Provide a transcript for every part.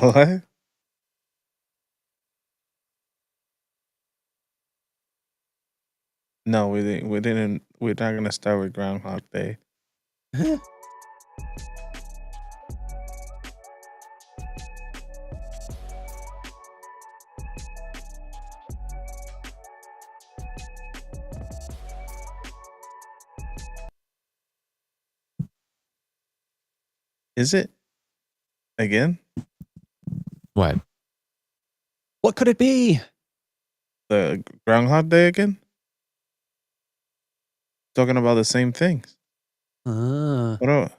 What? No, we didn't. We didn't. We're not gonna start with Groundhog Day. Is it again? What? What could it be? The Groundhog Day again? Talking about the same things. I What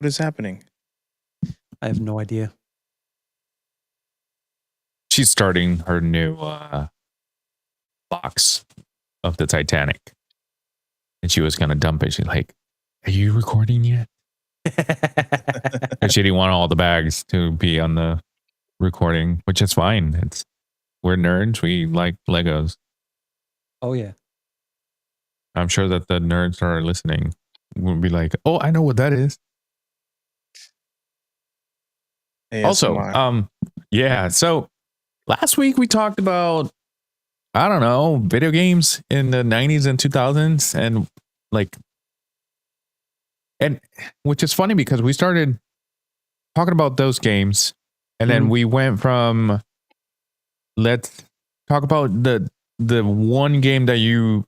is happening? have no idea. She's starting her new box of the Titanic. And she was going to dump it. She's like, are you recording yet? And she didn't want all the bags to be on the recording, which is fine. We're nerds. We like Legos. Oh, yeah. I'm sure that the nerds that are listening will be like, oh, I know what that is. Also, yeah. So last week we talked about, I don't know, video games in the 90s and 2000s, and which is funny because we started talking about those games, and then we went from let's talk about the one game that you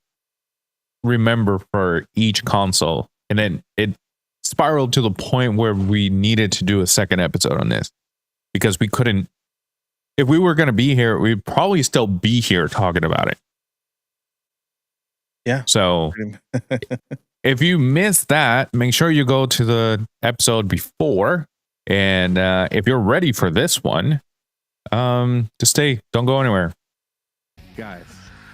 remember for each console, and then it spiraled to the point where we needed to do a second episode on this because we couldn't. If we were going to be here, we'd probably still be here talking about it. Yeah. So if you missed that, make sure you go to the episode before. And if you're ready for this one, just stay. Don't go anywhere. Guys,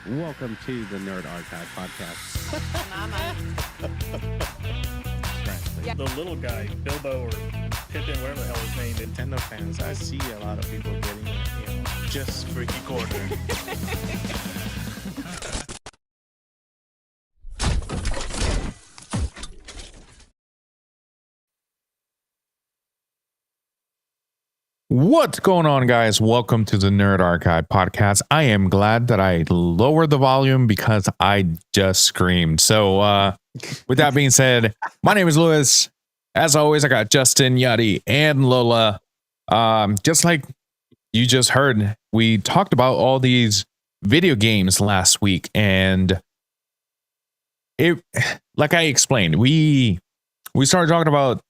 welcome to the Nerd Archive podcast. The little guy, Bilbo or Pippin, whatever the hell his name is. Nintendo fans, I see a lot of people getting it, just freaky corner. What's going on, guys? Welcome to the Nerd Archive podcast. I am glad that I lowered the volume because I just screamed. So with that being said, my name is Lewis. As always, I got Justin, Yadi, and Lola. Just like you just heard, we talked about all these video games last week, and it, like I explained, we started talking about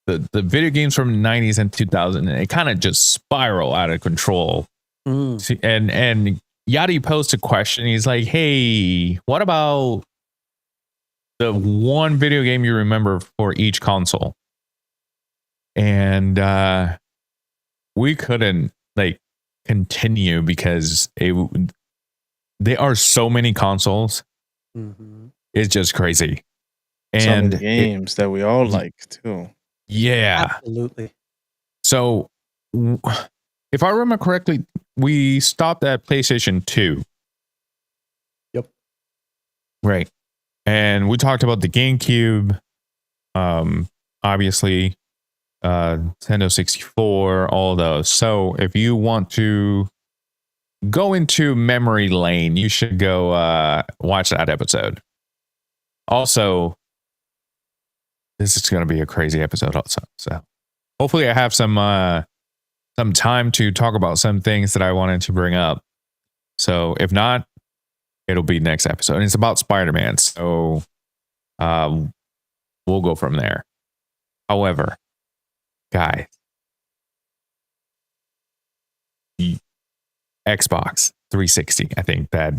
the video games from the 90s and 2000, and it kind of just spiral out of control. And Yadi posed a question. He's like, hey, what about the one video game you remember for each console? And we couldn't continue because there are so many consoles. It's just crazy. And some games that we all like too. Yeah, absolutely. So if I remember correctly, we stopped at PlayStation 2. Yep. Right. And we talked about the GameCube, obviously, Nintendo 64, all those. So if you want to go into memory lane, you should go watch that episode. Also, this is going to be a crazy episode also. So hopefully I have some time to talk about some things that I wanted to bring up. So if not, it'll be next episode. And it's about Spider-Man. So we'll go from there. However, guys, Xbox 360. I think that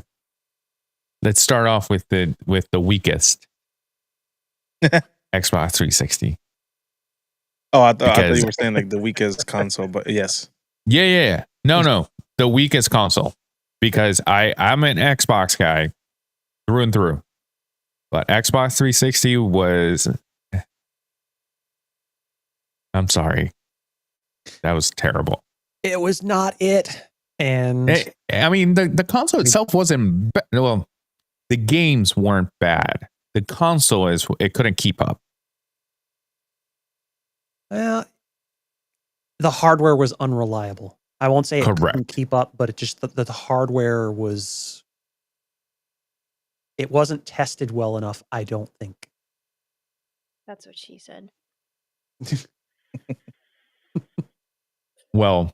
let's start off with the weakest. Xbox 360. Oh, I thought you were saying like the weakest console, but yes. Yeah. No. The weakest console. Because I'm an Xbox guy through and through. But Xbox 360 was... I'm sorry. That was terrible. It was not it. And I mean, the console itself wasn't... Well, the games weren't bad. The console it couldn't keep up. Well, the hardware was unreliable. I won't say it couldn't Correct. keep up, but it just the hardware was. It wasn't tested well enough, I don't think. That's what she said. Well,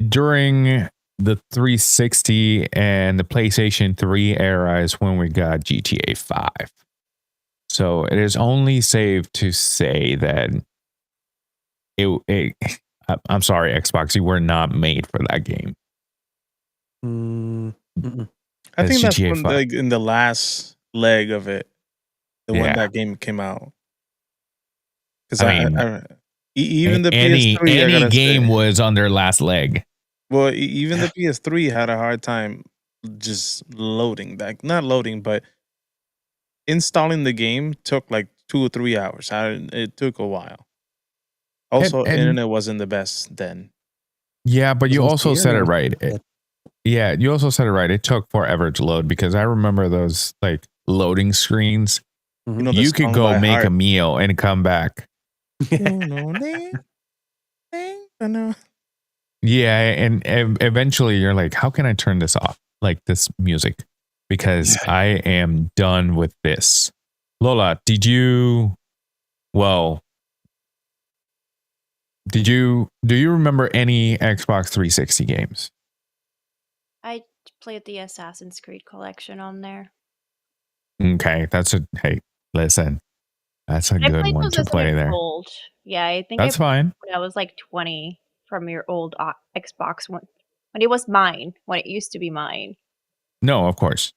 during the 360 and the PlayStation 3 era is when we got GTA 5. So it is only safe to say that I'm sorry, Xbox, you were not made for that game. I think that's GTA when, 5. like, in the last leg of it, when that game came out. Because even the PS3, any game was on their last leg. Well, even the PS3 had a hard time just loading back. Not loading, but installing the game took like 2 or 3 hours. It took a while. Also, internet wasn't the best then. Yeah, but you also said it right. You also said it right. It took forever to load because I remember those like loading screens. You know, You could go make a meal and come back. Yeah, and eventually you're like, how can I turn this off? Like this music, because I am done with this. Lola, do you remember any Xbox 360 games? I played the Assassin's Creed collection on there. Okay, hey, listen. That's a good one to play there. Old. Yeah, I think that's fine. When I was like 20 from your old Xbox one. When it was mine, when it used to be mine. No, of course.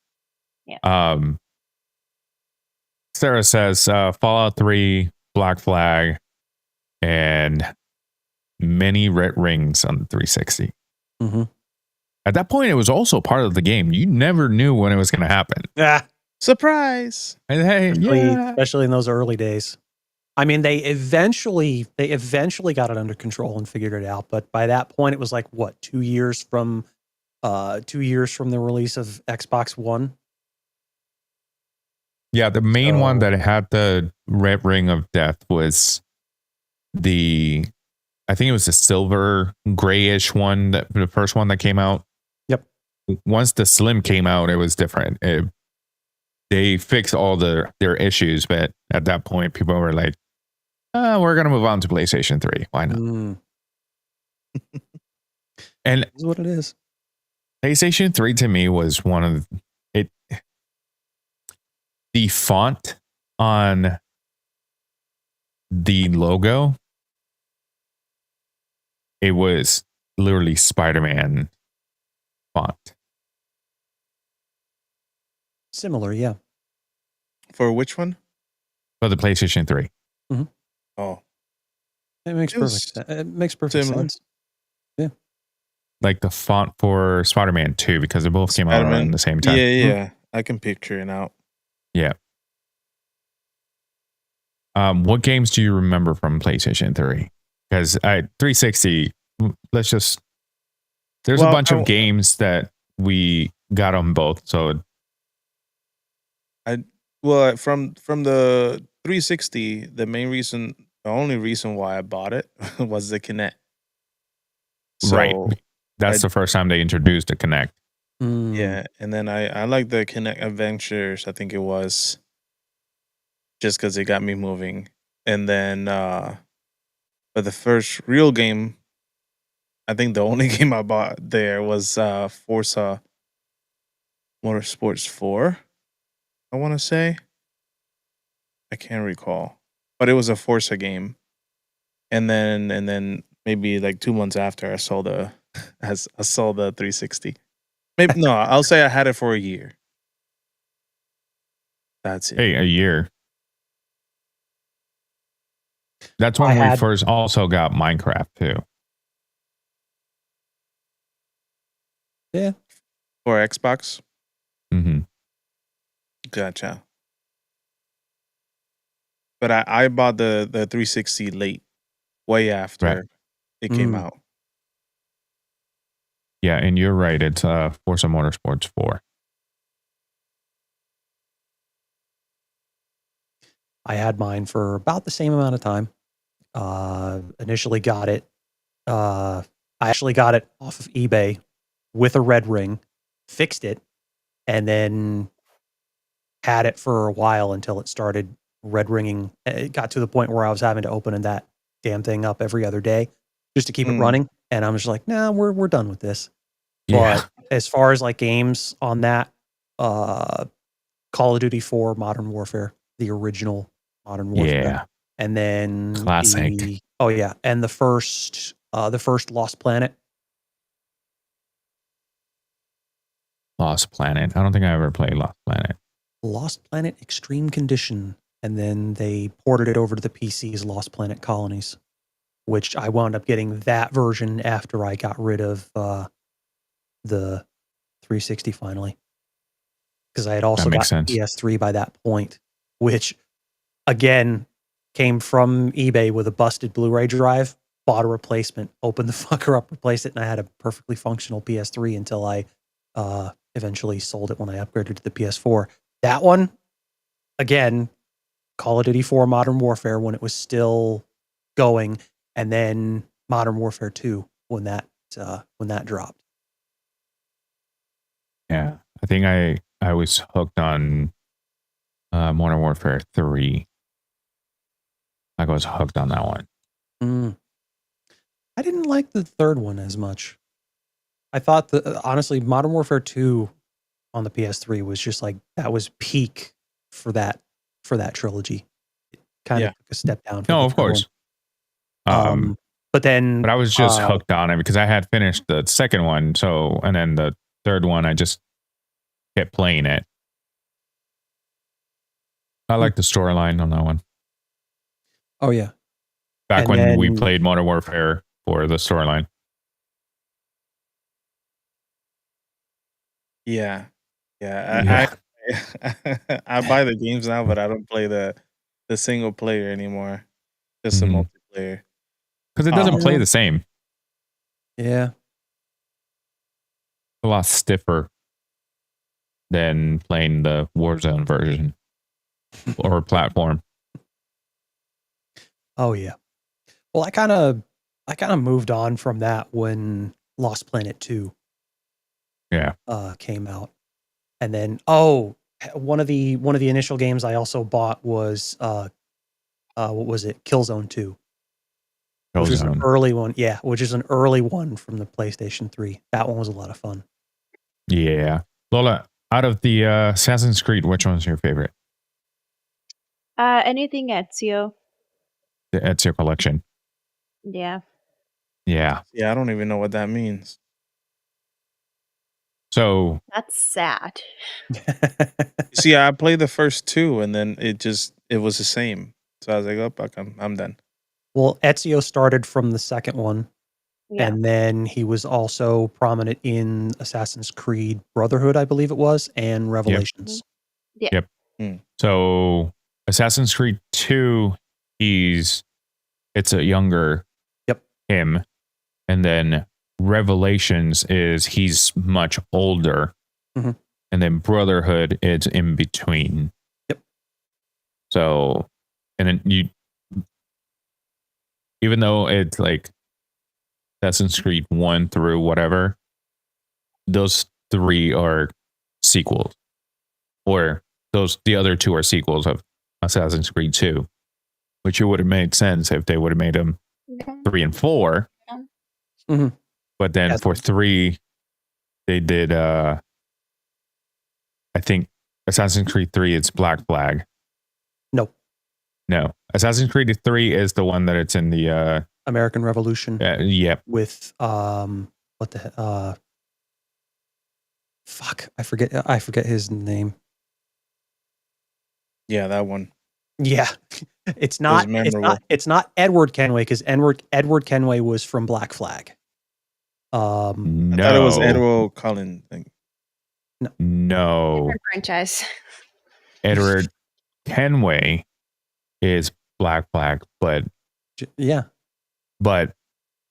Yeah. Sarah says Fallout 3, Black Flag, and many red rings on the 360. Mm-hmm. At that point, it was also part of the game. You never knew when it was going to happen. Yeah. Surprise. And hey, especially in those early days. I mean, they eventually got it under control and figured it out. But by that point, it was like, what, 2 years from the release of Xbox One? Yeah, the main one that had the red ring of death was I think it was the silver grayish one, the first one that came out. Yep. Once the slim came out, it was different. They fixed all their issues, but at that point, people were like, we're going to move on to PlayStation 3. Why not? And that's what it is. PlayStation 3 to me was one of it. The font on the logo, it was literally Spider-Man font. Similar, yeah. For which one? For the PlayStation 3. Mm-hmm. Oh. It makes perfect sense. Yeah. Like the font for Spider-Man 2, because they both came out around the same time. Yeah. I can picture it out. Yeah. What games do you remember from PlayStation 3? Because 360, there's a bunch of games that we got on both. So from the 360, the only reason why I bought it was the Kinect. So right. That's the first time they introduced the Kinect. Yeah, and then I like the Kinect Adventures, I think it was, just because it got me moving. And then but the first real game, I think the only game I bought there was Forza Motorsports 4, I want to say. I can't recall. But it was a Forza game. And then maybe like 2 months after I sold the 360. Maybe no, I'll say I had it for a year. That's it. Hey, a year. That's when we first also got Minecraft too. Yeah. For Xbox? Mm-hmm. Gotcha. But I bought the 360 late, way after it came out. Yeah, and you're right. It's Forza Motorsports 4. I had mine for about the same amount of time. Initially got it. I actually got it off of eBay with a red ring, fixed it, and then had it for a while until it started red ringing. It got to the point where I was having to open that damn thing up every other day just to keep it running. And I'm just like, nah, we're done with this. Yeah. But as far as like games on that, Call of Duty 4, Modern Warfare, the original Modern Warfare, Yeah. and then Classic. and the first Lost Planet. Lost Planet. I don't think I ever played Lost Planet. Lost Planet Extreme Condition, and then they ported it over to the PC's Lost Planet Colonies, which I wound up getting that version after I got rid of the 360 finally, because I had also got PS3 by that point, which again came from eBay with a busted Blu-ray drive. Bought a replacement, opened the fucker up, replaced it, and I had a perfectly functional PS3 until I eventually sold it when I upgraded to the PS4. That one, again, Call of Duty 4 Modern Warfare when it was still going, and then Modern Warfare 2 when that dropped. Yeah. I think I was hooked on Modern Warfare 3. I was hooked on that one. I didn't like the third one as much. I thought honestly, Modern Warfare 2 on the PS3 was just like, that was peak for that trilogy. It kind of took a step down. No, of course. But I was just hooked on it because I had finished the second one. So, and then the third one, I just kept playing it. I like the storyline on that one. Oh yeah. Back when we played Modern Warfare for the storyline. Yeah. I buy the games now, but I don't play the single player anymore. Just the multiplayer. Because it doesn't play the same. Yeah. A lot stiffer than playing the Warzone version or platform. Oh yeah. Well, I kind of moved on from that when Lost Planet 2 came out. And then one of the initial games I also bought was what was it? Killzone 2. Which is an early one. Yeah, which is an early one from the PlayStation 3. That one was a lot of fun. Yeah. Lola, out of the Assassin's Creed, which one's your favorite? Anything Ezio. The Ezio collection. Yeah. Yeah. Yeah, I don't even know what that means. So that's sad. See, I played the first two, and then it was the same. So I was like, "Oh, I'm done." Well, Ezio started from the second one, and then he was also prominent in Assassin's Creed Brotherhood, I believe it was, and Revelations. Yep. So Assassin's Creed 2, it's a younger him, and then Revelations is he's much older, and then Brotherhood is in between. Yep. So, and then even though it's like Assassin's Creed 1 through whatever, those three are sequels, or the other two are sequels of Assassin's Creed 2, which it would have made sense if they would have made them 3 and 4. But then for 3, they did, I think Assassin's Creed 3, it's Black Flag. No. Assassin's Creed 3 is the one that it's in the American Revolution. Yep. With what the fuck, I forget his name. Yeah, that one. Yeah. It's not Edward Kenway, because Edward Kenway was from Black Flag. No. I thought it was Edward Cullen thing. No. Different franchise. Edward Kenway is Black Flag, but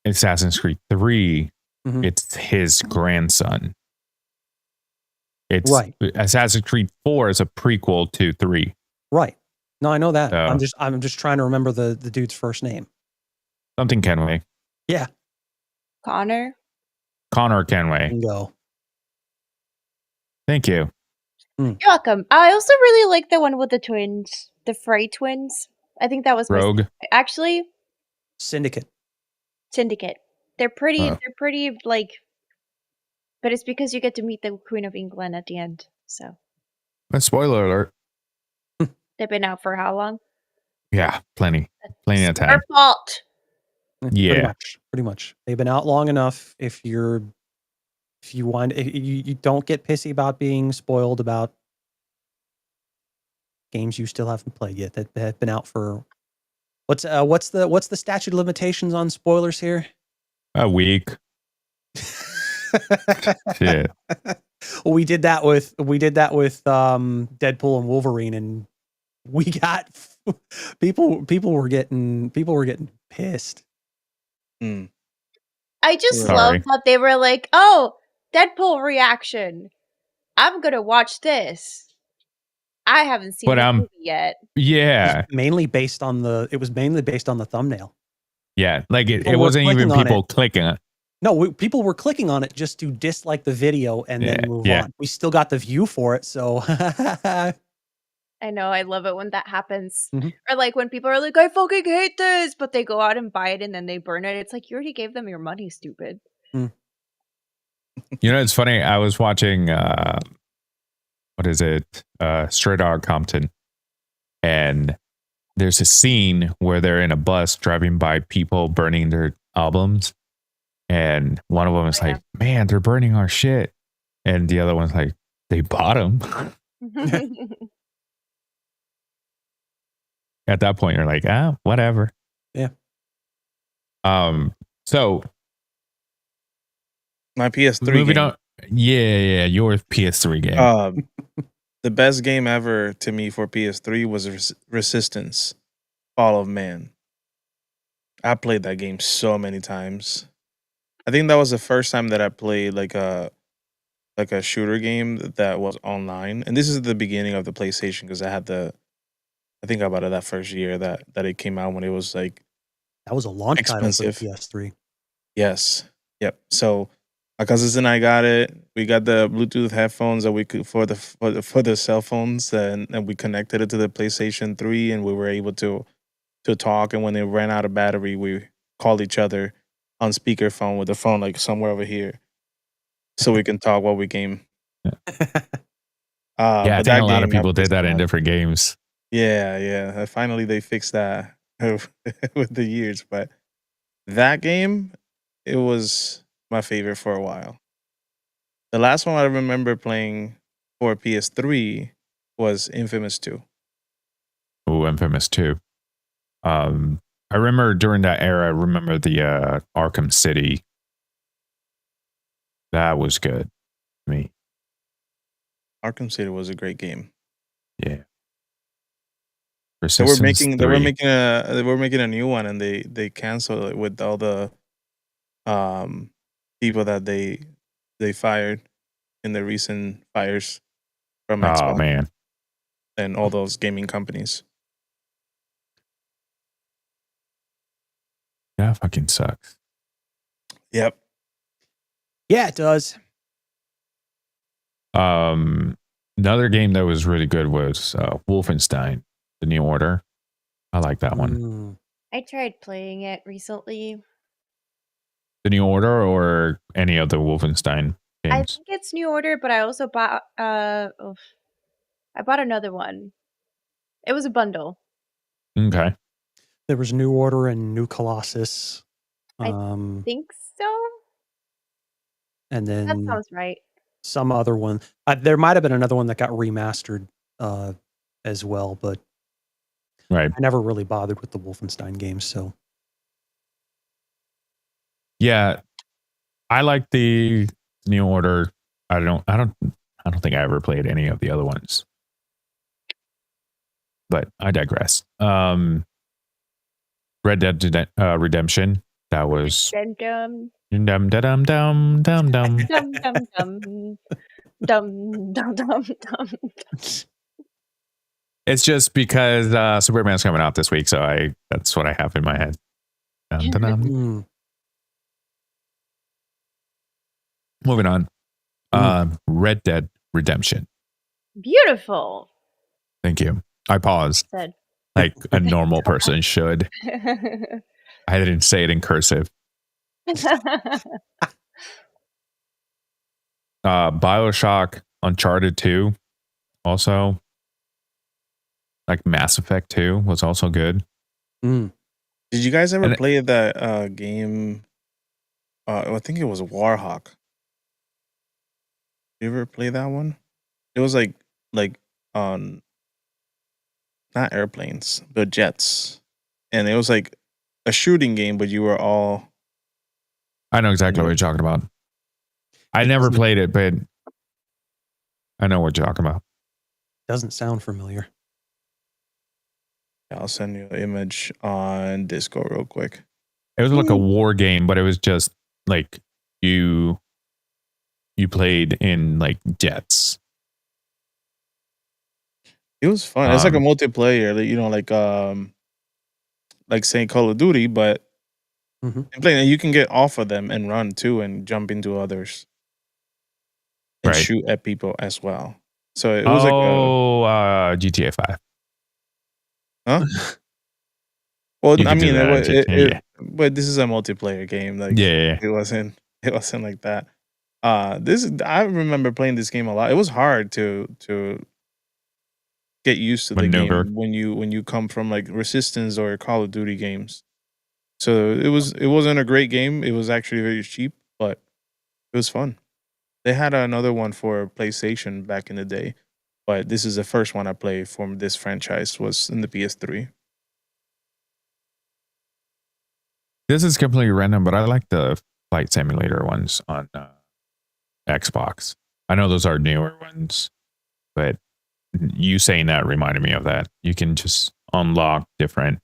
Assassin's Creed 3, it's his grandson. It's Assassin's Creed 4 is a prequel to 3. Right. No, I know that. I'm just trying to remember the dude's first name. Something Kenway. Connor. Connor Kenway. Bingo. Thank you. You're welcome. I also really like the one with the twins, the Frey twins. I think that was Rogue. actually Syndicate. Syndicate. They're pretty. Oh. They're pretty like. But it's because you get to meet the Queen of England at the end. So A spoiler alert. they've been out for how long? Yeah, plenty of time. Our fault. Yeah. Pretty much. They've been out long enough. If you don't get pissy about being spoiled about games you still haven't played yet that have been out for what's the statute of limitations on spoilers here? A week. Shit. Well, we did that with Deadpool and Wolverine, and we got people were getting pissed. I just Sorry. love that they were like, "Oh, Deadpool reaction. I'm gonna watch this." I haven't seen But, the movie yet. Yeah. It was mainly based on the thumbnail. Yeah. Like it People were wasn't even clicking on people it. clicking it. No, people were clicking on it just to dislike the video and then move on. We still got the view for it, so I know, I love it when that happens. Mhm. Or like when people are like, "I fucking hate this," but they go out and buy it and then they burn it. It's like you already gave them your money, stupid. You know, it's funny. I was watching what is it? Stray Dog Compton. And there's a scene where they're in a bus driving by people burning their albums. And one of them is like, "Man, they're burning our shit." And the other one's like, "They bought them." At that point, you're like, whatever. Yeah. So My PS3 moving game. on. Yeah, your PS3 game. The best game ever to me for PS3 was Resistance, Fall of Man. I played that game so many times. I think that was the first time that I played like a shooter game that was online. And this is the beginning of the PlayStation because I think about it that first year that it came out when it was like that was a launch expensive. title for the PS3. Yes. Yep. So my cousins and I got it. We got the Bluetooth headphones that we could for the cell phones, and we connected it to the PlayStation 3, and we were able to talk. And when it ran out of battery, we called each other on speakerphone with the phone like somewhere over here, so we can talk while we game. I think a lot of people did that in different games. Yeah. Finally, they fixed that with the years, but that game, it was my favorite for a while. The last one I remember playing for PS3 was Infamous 2. Oh, Infamous 2. I remember during that era, I remember the Arkham City. That was good to me. Arkham City was a great game. Yeah. They were making a new one, and they canceled it with all the people that they fired in the recent fires from Xbox. Oh man. And all those gaming companies. That fucking sucks. Yep. Yeah, it does. Another game that was really good was Wolfenstein: The New Order. I like that one. I tried playing it recently. The New Order or any of the Wolfenstein games? I think it's New Order, but I also bought I bought another one. It was a bundle. Okay. There was New Order and New Colossus. I think so. And then That sounds right. Some other one. There might have been another one that got remastered as well, but right. I never really bothered with the Wolfenstein games. So yeah, I like the New Order. I don't think I ever played any of the other ones, but I digress. Red Dead Redemption. That was Dum dum dum dum dum dum dum dum dum dum dum dum. It's just because Superman's coming out this week, so that's what I have in my head. Dun, dun, dun. Mm. Moving on. Red Dead Redemption. Beautiful. Thank you. I paused Said. like a normal person should. I didn't say it in cursive. BioShock, Uncharted 2, also. Like Mass Effect 2 was also good. Mm. Did you guys ever And play that game? I think it was Warhawk. You ever play that one? It was like on not airplanes, but jets, and it was like a shooting game, but you were all I know exactly what you're talking about. I never played it, but I know what you're talking about. Doesn't sound familiar. I'll send you an image on Discord real quick. It was like a war game, but it was just like you played in like jets. It was fun. It's like a multiplayer, like saying Call of Duty, but Mhm. and playing, you can get off of them and run too, and jump into others, and Right. shoot at people as well. So it was like GTA 5. huh? Well, You I could do mean, that. but this is a multiplayer game. Like, Yeah. it wasn't like that. I remember playing this game a lot. It was hard to get used to the Maneuver. game when you come from like Resistance or Call of Duty games. So it wasn't a great game. It was actually very cheap, but it was fun. They had another one for PlayStation back in the day, but this is the first one I played from this franchise was in the PS3. This is completely random, but I like the flight simulator ones on Xbox. I know those are newer ones, but you saying that reminded me of that. You can just unlock different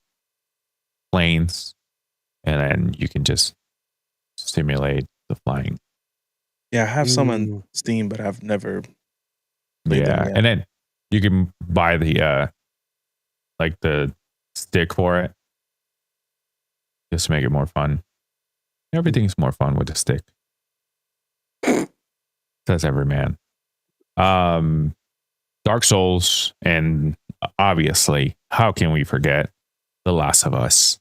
planes and then you can just simulate the flying. Yeah, I have some on Ooh. Steam, but I've never played them yet. And then you can buy the like the stick for it just to make it more fun. Everything's more fun with the stick. Says every man. Dark Souls, and obviously, how can we forget The Last of Us?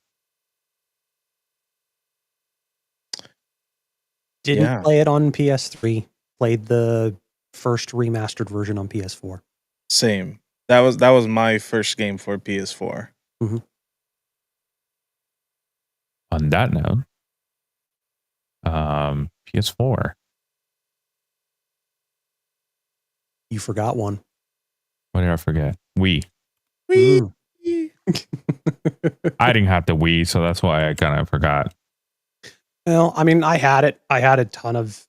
Didn't play it on PS3. Played the first remastered version on PS4. Same. That was my first game for PS4. Mm-hmm. On that note, PS4. You forgot one. What did I forget? Wii. Mm. I didn't have the Wii, so that's why I kind of forgot. Well, I mean, I had it. I had a ton of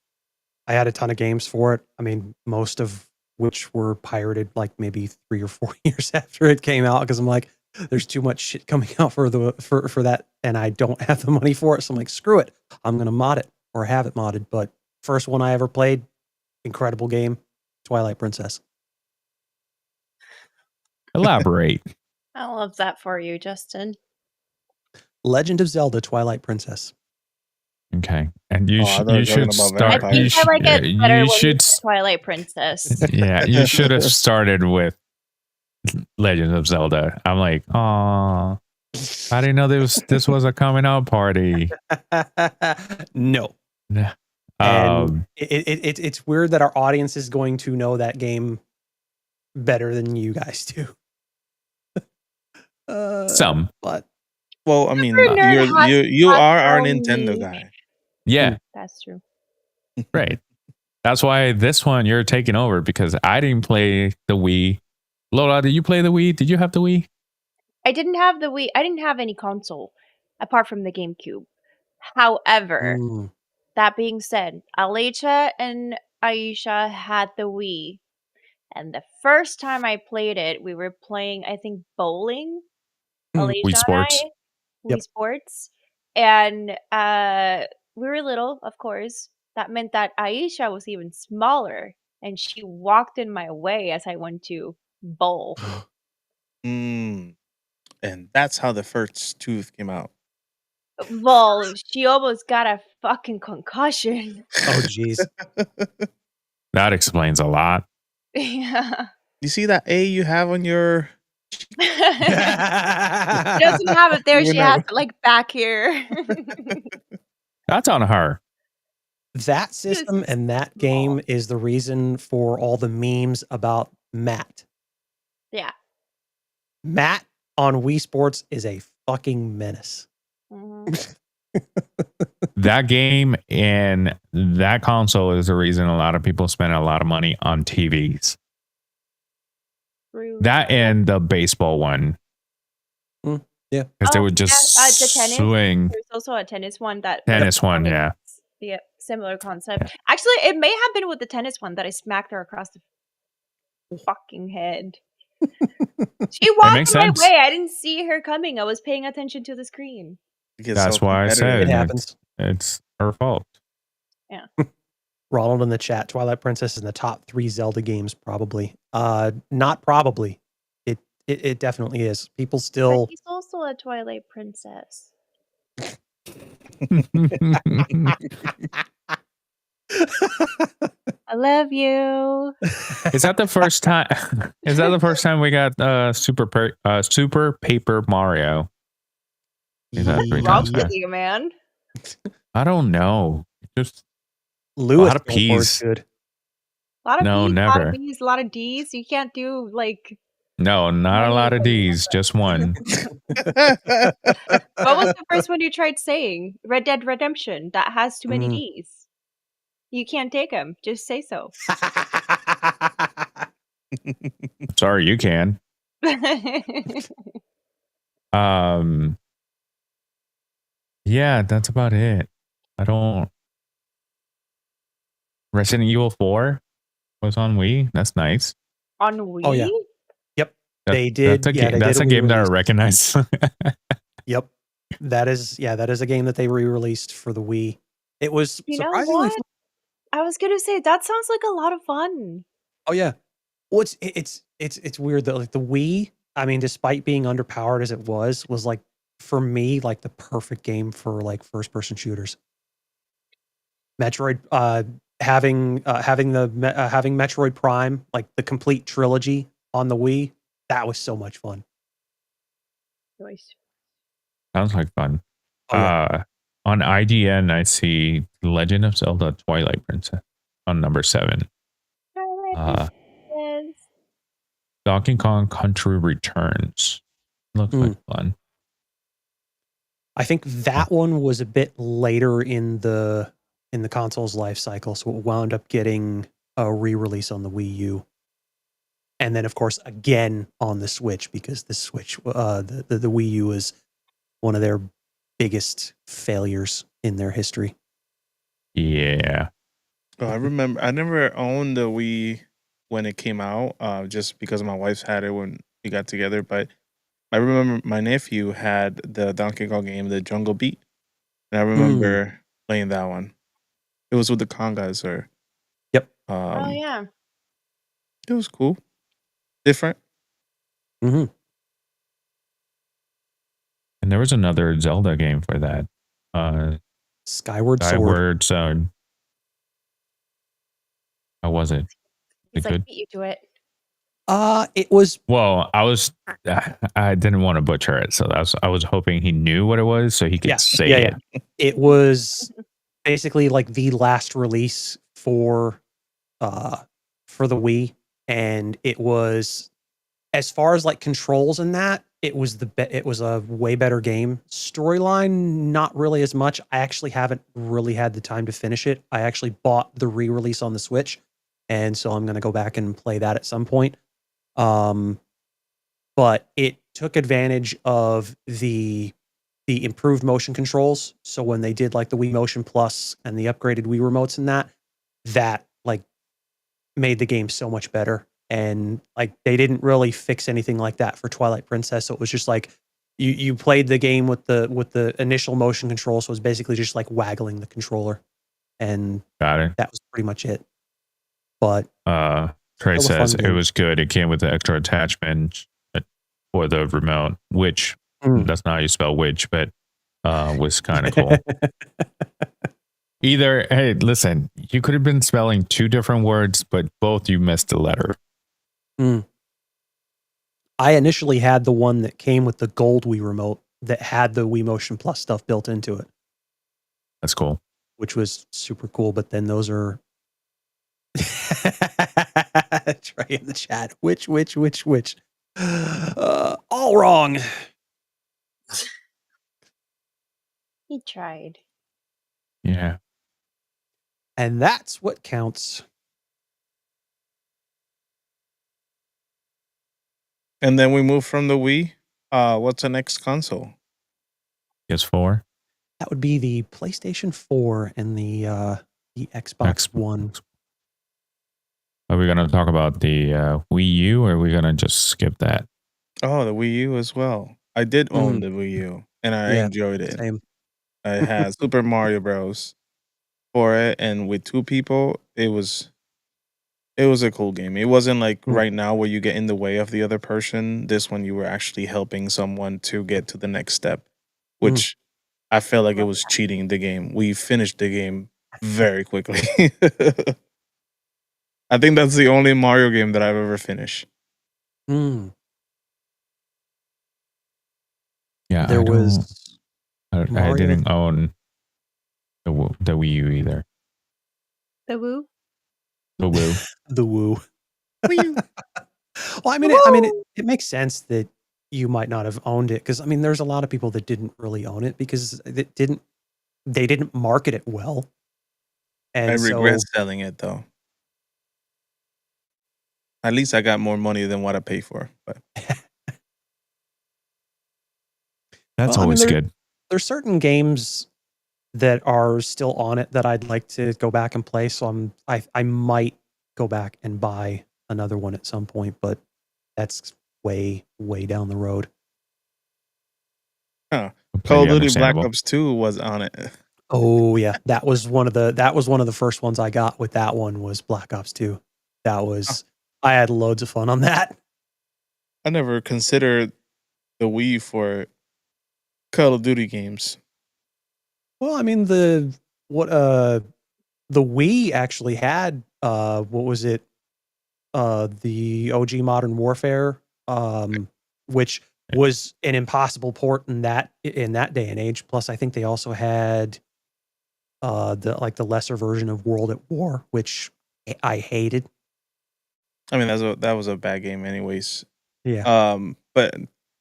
games for it. I mean, most of which were pirated like maybe 3 or 4 years after it came out because I'm like, there's too much shit coming out for that, and I don't have the money for it. So I'm like, screw it. I'm gonna mod it or have it modded. But first one I ever played, incredible game, Twilight Princess. Elaborate. I love that for you, Justin. Legend of Zelda Twilight Princess. Okay, and you I thought you were should talking about start. I think I like it better when should it's Twilight Princess. Yeah, you should have started with Legend of Zelda. I'm like, oh, I didn't know this was a coming out party. No. And it's weird that our audience is going to know that game better than you guys do. Some, but well, I mean, Every nerd you has are our one Nintendo Wii. guy. yeah, That's true. right. That's why this one you're taking over because I didn't play the Wii. Lola, did you play the Wii? Did you have the Wii? I didn't have the Wii. I didn't have any console apart from the GameCube. However, that being said, Alicia and Aisha had the Wii. And the first time I played it, we were playing, I think, bowling. Alicia Wii and Sports. I, Wii Sports. And we were little, of course. That meant that Aisha was even smaller. And she walked in my way as I went to bowl. And that's how the first tooth came out. Well, she almost got a fucking concussion. Oh, jeez. That explains a lot. Yeah. You see that A you have on your? She doesn't have it there. You She has know. it like back here. That's on her. That system and that game is the reason for all the memes about Matt. Yeah. Matt on Wii Sports is a fucking menace. Mhm. That game and that console is the reason a lot of people spend a lot of money on TVs. True. That and the baseball one. Yeah. Because they would just the tennis. swing. There's also a tennis one that. Tennis one, yeah. Yeah, similar concept. Actually, it may have been with the tennis one that I smacked her across the fucking head. She walked makes my sense. way. I didn't see her coming. I was paying attention to the screen. That's why I said It happens. It's her fault. Yeah. Ronald in the chat, Twilight Princess is in the top 3 Zelda games, probably. Not probably. It definitely is. People But still he's also a Twilight princess. I love you. Is that the first time? Is that the first time we got Super Paper Mario? Is that 3 What's wrong times? with you, man? I don't know. Just Lewis a lot of going forward P's. A good. lot of No, P's, a lot never. of B's, a lot of D's. You can't do like. No, not a lot of D's. Just one. What was the first one you tried saying? Red Dead Redemption. That has too many D's. You can't take them. Just say so. Sorry, you can. Yeah, that's about it. I don't. Resident Evil 4 was on Wii. That's nice. On Wii? Oh, yeah. Yep. They did. That's a, yeah, game, they that's did a game that I re-release. recognize. Yep. That is a game that they re-released for the Wii. It was You know surprisingly what? fun. I was gonna say that sounds like a lot of fun. Oh yeah. Well, it's weird that like the Wii, I mean, despite being underpowered as it was like for me like the perfect game for like first person shooters. Metroid, having Metroid Prime, like the complete trilogy on the Wii, that was so much fun. Nice. Sounds like fun. Oh, yeah. On IGN, I see Legend of Zelda Twilight Princess on number 7. Donkey Kong Country Returns. Looks like fun. I think that one was a bit later in the console's life cycle, so it wound up getting a re-release on the Wii U, and then of course again on the Switch because the Switch, the Wii U is one of their biggest failures in their history. Yeah. Oh, I remember. I never owned the Wii when it came out, just because my wife had it when we got together. But I remember my nephew had the Donkey Kong game, the Jungle Beat, and I remember playing that one. It was with the congas, or Yep. Oh yeah. It was cool, different. Mm-hmm. And there was another Zelda game for that. Skyward Sword. Skyward Sword. How was it? It's It like good? beat you to it. It was. Well, I didn't want to butcher it, so I was hoping he knew what it was so he could say it. Yeah. It was basically like the last release for the Wii, and it was, as far as like controls and that, it was it was a way better game. Storyline, not really as much. I actually haven't really had the time to finish it. I actually bought the re-release on the Switch, and so I'm going to go back and play that at some point. But it took advantage of the improved motion controls. So when they did like the Wii Motion Plus and the upgraded Wii remotes and that like made the game so much better. And like they didn't really fix anything like that for Twilight Princess. So it was just like you played the game with the initial motion control. So it was basically just like waggling the controller, and Got it. that was pretty much it. But Trey still a says fun it game. was good. It came with the extra attachment for the remote, which that's not how you spell which, but was kind of cool. Either, hey, listen, you could have been spelling two different words, but both you missed a letter. I initially had the one that came with the gold Wii remote that had the Wii Motion Plus stuff built into it. That's cool. Which was super cool, but then those are Trey in the chat. Which? All wrong. He tried. Yeah. And that's what counts. And then we move from the Wii. What's the next console? PS4. That would be the PlayStation 4 and the Xbox One. Are we going to talk about the Wii U, or are we going to just skip that? Oh, the Wii U as well. I did own the Wii U, and I enjoyed it. Same. I had Super Mario Bros. For it, and with two people, it was a cool game. It wasn't like right now where you get in the way of the other person. This one, you were actually helping someone to get to the next step, which I felt like it was cheating the game. We finished the game very quickly. I think that's the only Mario game that I've ever finished. Yeah, There was I didn't own the Wii U either. The Woo? The Woo. The Woo. Well, I mean, it makes sense that you might not have owned it, because I mean, there's a lot of people that didn't really own it because they didn't market it well. And I regret selling it though. At least I got more money than what I paid for. But that's always good. There's certain games that are still on it that I'd like to go back and play. So I might go back and buy another one at some point, but that's way down the road. Call of Duty Black Ops 2 was on it. Oh yeah, that was one of the first ones I got with that one was Black Ops 2. That was I had loads of fun on that. I never considered the Wii for Call of Duty games. Well, I mean the Wii actually had what was it? The OG Modern Warfare, which was an impossible port in that day and age. Plus, I think they also had the lesser version of World at War, which I hated. I mean, that was a bad game, anyways. Yeah. But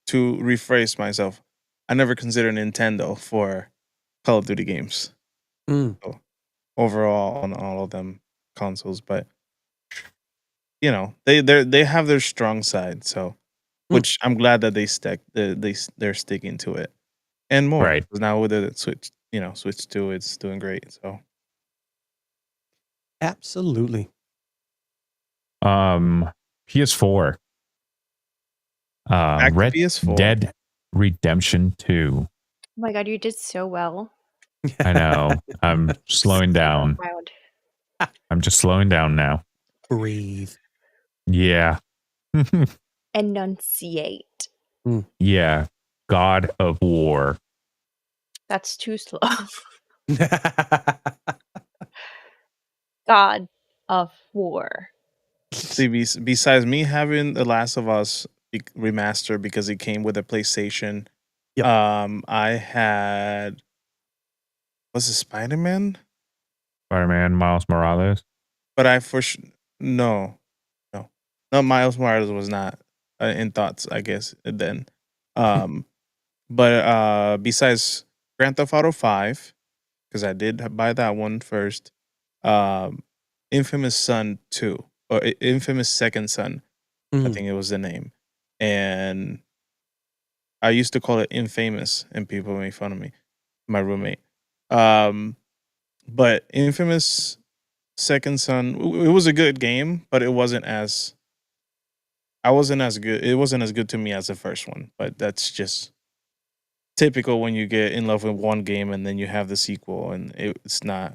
to rephrase myself, I never considered Nintendo for Call of Duty games. So, overall, on all of them consoles, but you know, they have their strong side, so which I'm glad that they're sticking to it, and more. Right. Because now with the Switch 2, it's doing great. So absolutely. PS4. Red PS4. Dead Redemption 2. Oh my god, you did so well. I know. I'm slowing down. Proud. I'm just slowing down now. Breathe. Yeah. Enunciate. Yeah. God of War. That's too slow. God of War. See, besides me having The Last of Us remaster because it came with a PlayStation, I had was it Spider-Man? Spider-Man, Miles Morales. But I no, Miles Morales was not in thoughts, I guess then. But besides Grand Theft Auto 5, because I did buy that one first. Infamous Son 2 or Infamous Second Son, I think it was the name, and I used to call it Infamous, and people made fun of me, my roommate. But Infamous Second Son, it was a good game, but it wasn't as good. It wasn't as good to me as the first one, but that's just typical when you get in love with one game and then you have the sequel, and it's not.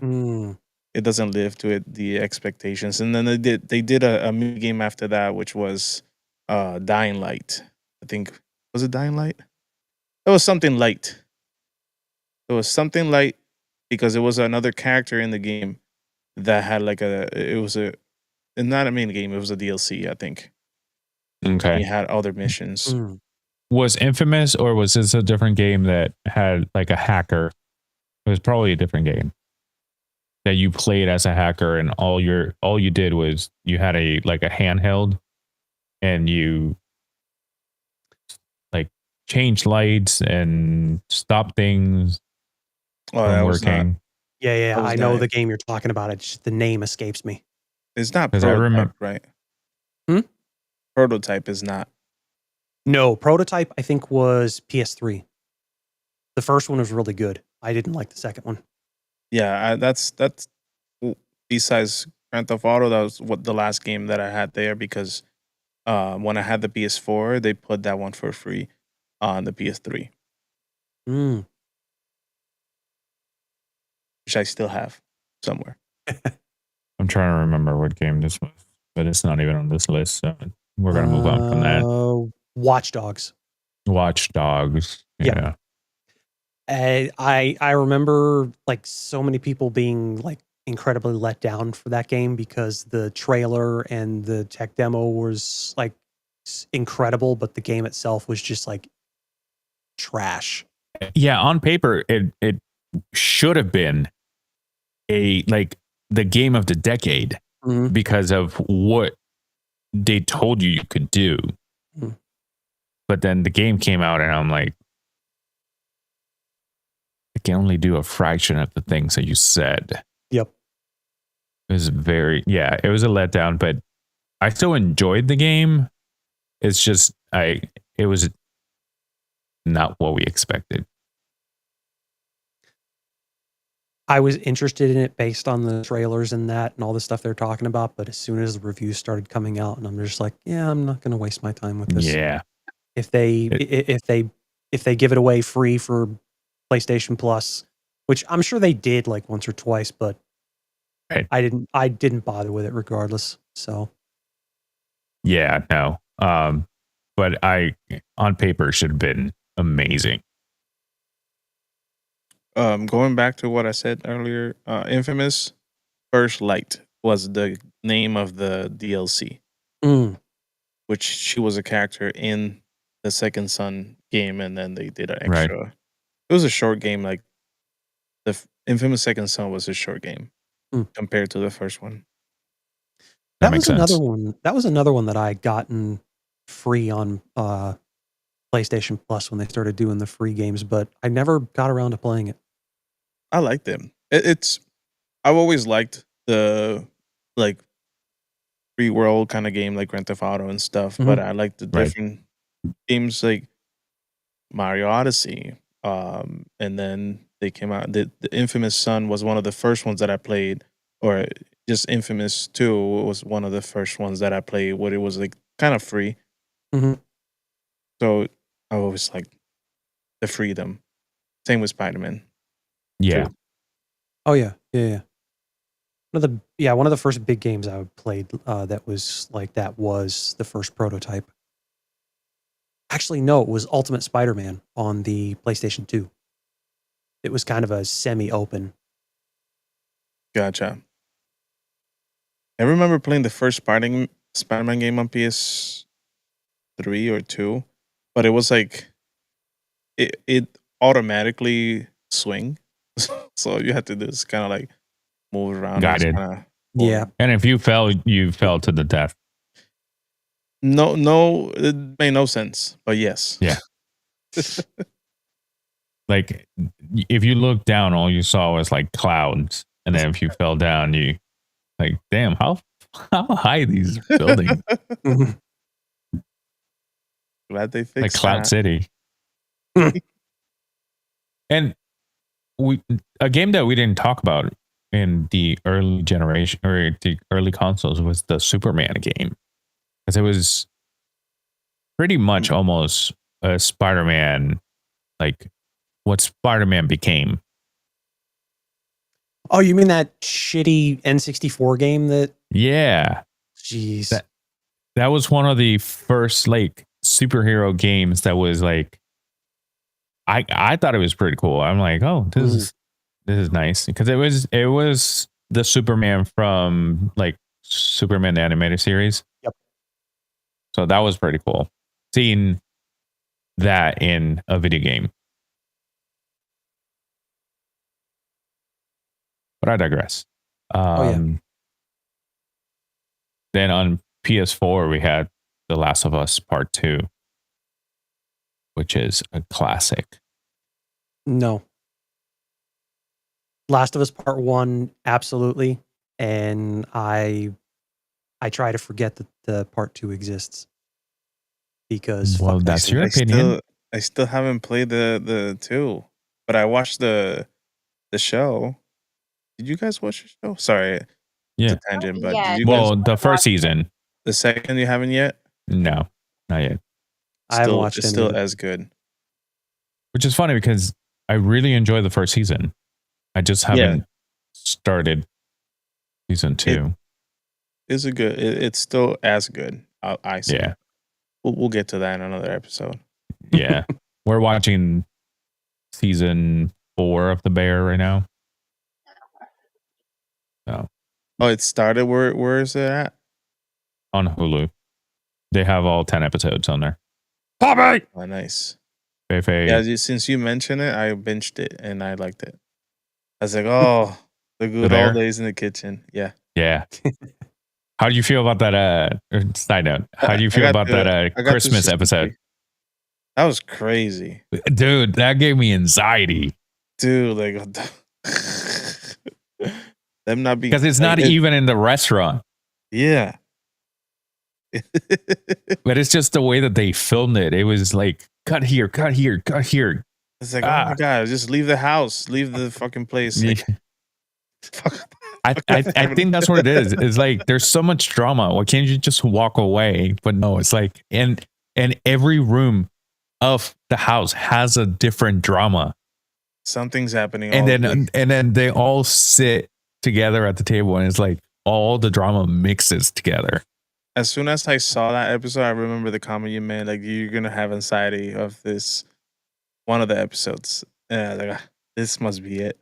It doesn't live to the expectations. And then they did a mini game after that, which was Dying Light. I think was it Dying Light? It was something light. It was something light because it was another character in the game that had like it was a not a main game, it was a DLC, I think. Okay. You had other missions. Was Infamous, or was this a different game that had like a hacker? It was probably a different game that you played as a hacker, and all you did was you had a handheld, and you like changed lights and stop things Oh, from that was not. working. Yeah, That was I know not the it. game you're talking about. It's just the name escapes me. It's not 'Cause I prototype, remember- right? Hmm? Prototype is not. No, Prototype I think was PS3. The first one was really good. I didn't like the second one. Yeah, that's besides Grand Theft Auto, that was what the last game that I had there because when I had the PS4, they put that one for free on the PS3, Mm. which I still have somewhere. I'm trying to remember what game this was, but it's not even on this list. So we're gonna move on from that. Watch Dogs. Watch Dogs. Yeah. I remember like so many people being like incredibly let down for that game because the trailer and the tech demo was like incredible, but the game itself was just like trash. Yeah, on paper, it should have been the game of the decade Mhm. because of what they told you could do. Mhm. But then the game came out, and I'm like, I can only do a fraction of the things that you said. Yep. It was it was a letdown, but I still enjoyed the game. It's just it was not what we expected. I was interested in it based on the trailers and that and all the stuff they're talking about, but as soon as the reviews started coming out, and I'm just like, yeah, I'm not going to waste my time with this. Yeah. If they give it away free for PlayStation Plus, which I'm sure they did like once or twice, but Right. I didn't bother with it regardless. So Yeah, no. But on paper should have been amazing. Going back to what I said earlier, Infamous First Light was the name of the DLC, which she was a character in the Second Son game, and then they did an Right. extra. It was a short game, like the Infamous Second Son was a short game compared to the first one. That makes sense. That was another one that I gotten free on PlayStation Plus when they started doing the free games, but I never got around to playing it. I like them. I've always liked the like free world kind of game like Grand Theft Auto and stuff, but I like the different games like Mario Odyssey. And then they came out. The Infamous Son was one of the first ones that I played, or just Infamous 2 was one of the first ones that I played where it was like kind of free. So I always liked the freedom. Same with Spider-Man. Yeah. True. Oh yeah. One of the first big games I played that was like that was the first Prototype. Actually, no, it was Ultimate Spider-Man on the PlayStation 2. It was kind of a semi-open. Gotcha. I remember playing the first Spider-Man game on PS3 or 2, but it was like it automatically swing, so you had to just kind of like move around. Guided. Yeah. And if you fell to the death. No, it made no sense, but yes. Yeah. Like if you look down, all you saw was like clouds, and then if you fell down, you like, damn, how high these buildings? Glad they fixed Like Cloud that. City. And a game that we didn't talk about in the early generation or the early consoles was the Superman game, because it was pretty much almost a Spider-Man, like what Spider-Man became. Oh, you mean that shitty N64 game that? Yeah. Jeez. That was one of the first like superhero games that was like, I thought it was pretty cool. I'm like, oh, this is nice because it was the Superman from like Superman the animated series. Yep. So that was pretty cool. Seeing that in a video game. But I digress. Then on PS4 we had The Last of Us Part 2, which is a classic. No. Last of Us Part 1, absolutely. And I try to forget that the Part 2 exists. Because well, that's your opinion. I still haven't played the 2, but I watched the show. Did you guys watch the show? Sorry. Yeah. It's a tangent, but Yeah. did you guys Well, the first season. the second you haven't yet? No, not yet. I haven't watched It's any still of it. as good. Which is funny because I really enjoy the first season. I just haven't started season 2. It's it's still as good. I say. Yeah. We'll get to that in another episode. Yeah. We're watching season 4 of The Bear right now. So Oh, it started. Where is it at? on Hulu. They have all 10 episodes on there. Bobby! Oh, nice. Feifei. Yeah, since you mentioned it, I binged it and I liked it. I was like, oh, the good Bear? old days in the kitchen. Yeah. Yeah. How do you feel about that? Side note. How do you I feel got about the- that I got the Christmas episode? That was crazy, Dude, that gave me anxiety. dude. Like, what them not being Because it's not even in the restaurant. Yeah. But it's just the way that they filmed it. It was like, cut here, cut here, cut here. It's like, oh my god, just leave the house, leave the fucking place. Like, fuck. I think that's what it is. It's like there's so much drama. Why can't you just walk away? But no, it's like and every room of the house has a different drama. Something's happening. And all then day. and then they all sit together at the table and it's like all the drama mixes together. As soon as I saw that episode, I remember the comment you made. Like, you're gonna have anxiety of this one of the episodes. Yeah, like this must be it.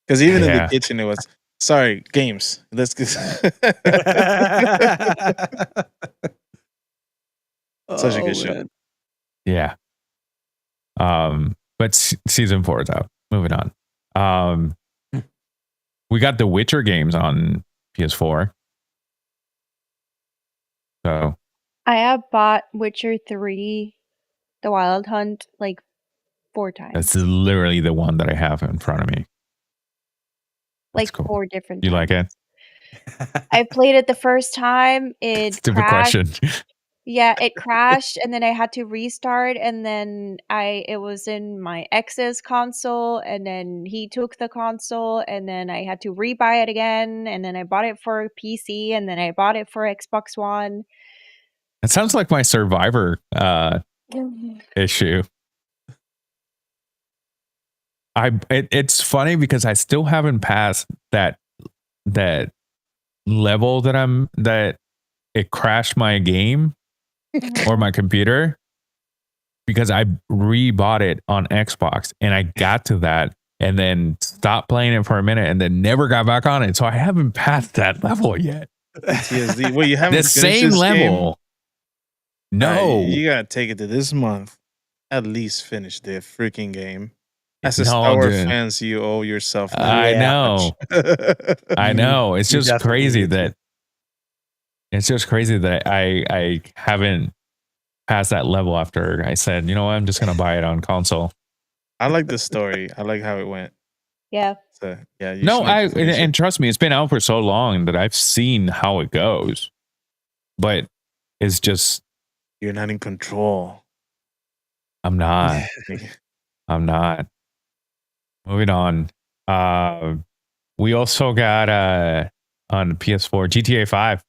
Because even in the kitchen, it was sorry games. Let's get such a good show. Yeah. But season 4 is out. Moving on. We got the Witcher games on PS4. So I have bought Witcher 3, The Wild Hunt, like 4 times. that's literally the one that I have in front of me. like cool. 4 different You times. like it? I played it the first time. It Stupid crashed. question. Yeah, it crashed and then I had to restart and then it was in my ex's console and then he took the console and then I had to rebuy it again and then I bought it for PC and then I bought it for Xbox One. It sounds like my Survivor issue. It's funny because I still haven't passed that level that it crashed my game or my computer because I rebought it on Xbox and I got to that and then stopped playing it for a minute and then never got back on it. So I haven't passed that level yet. TSD. Well, you haven't The finished same this game? level. No. You gotta take it to this month. At least finish the freaking game. As a No, Star Wars dude. fans, you owe yourself. I know. I know. It's You just definitely crazy need to. that I haven't passed that level after I said, you know what, I'm just gonna buy it on console. I like the story. I like how it went. Yeah. So yeah. You No, should finish it. and trust me, it's been out for so long that I've seen how it goes. But it's just You're not in control. I'm not. I'm not. Moving on. We also got on PS4 GTA 5.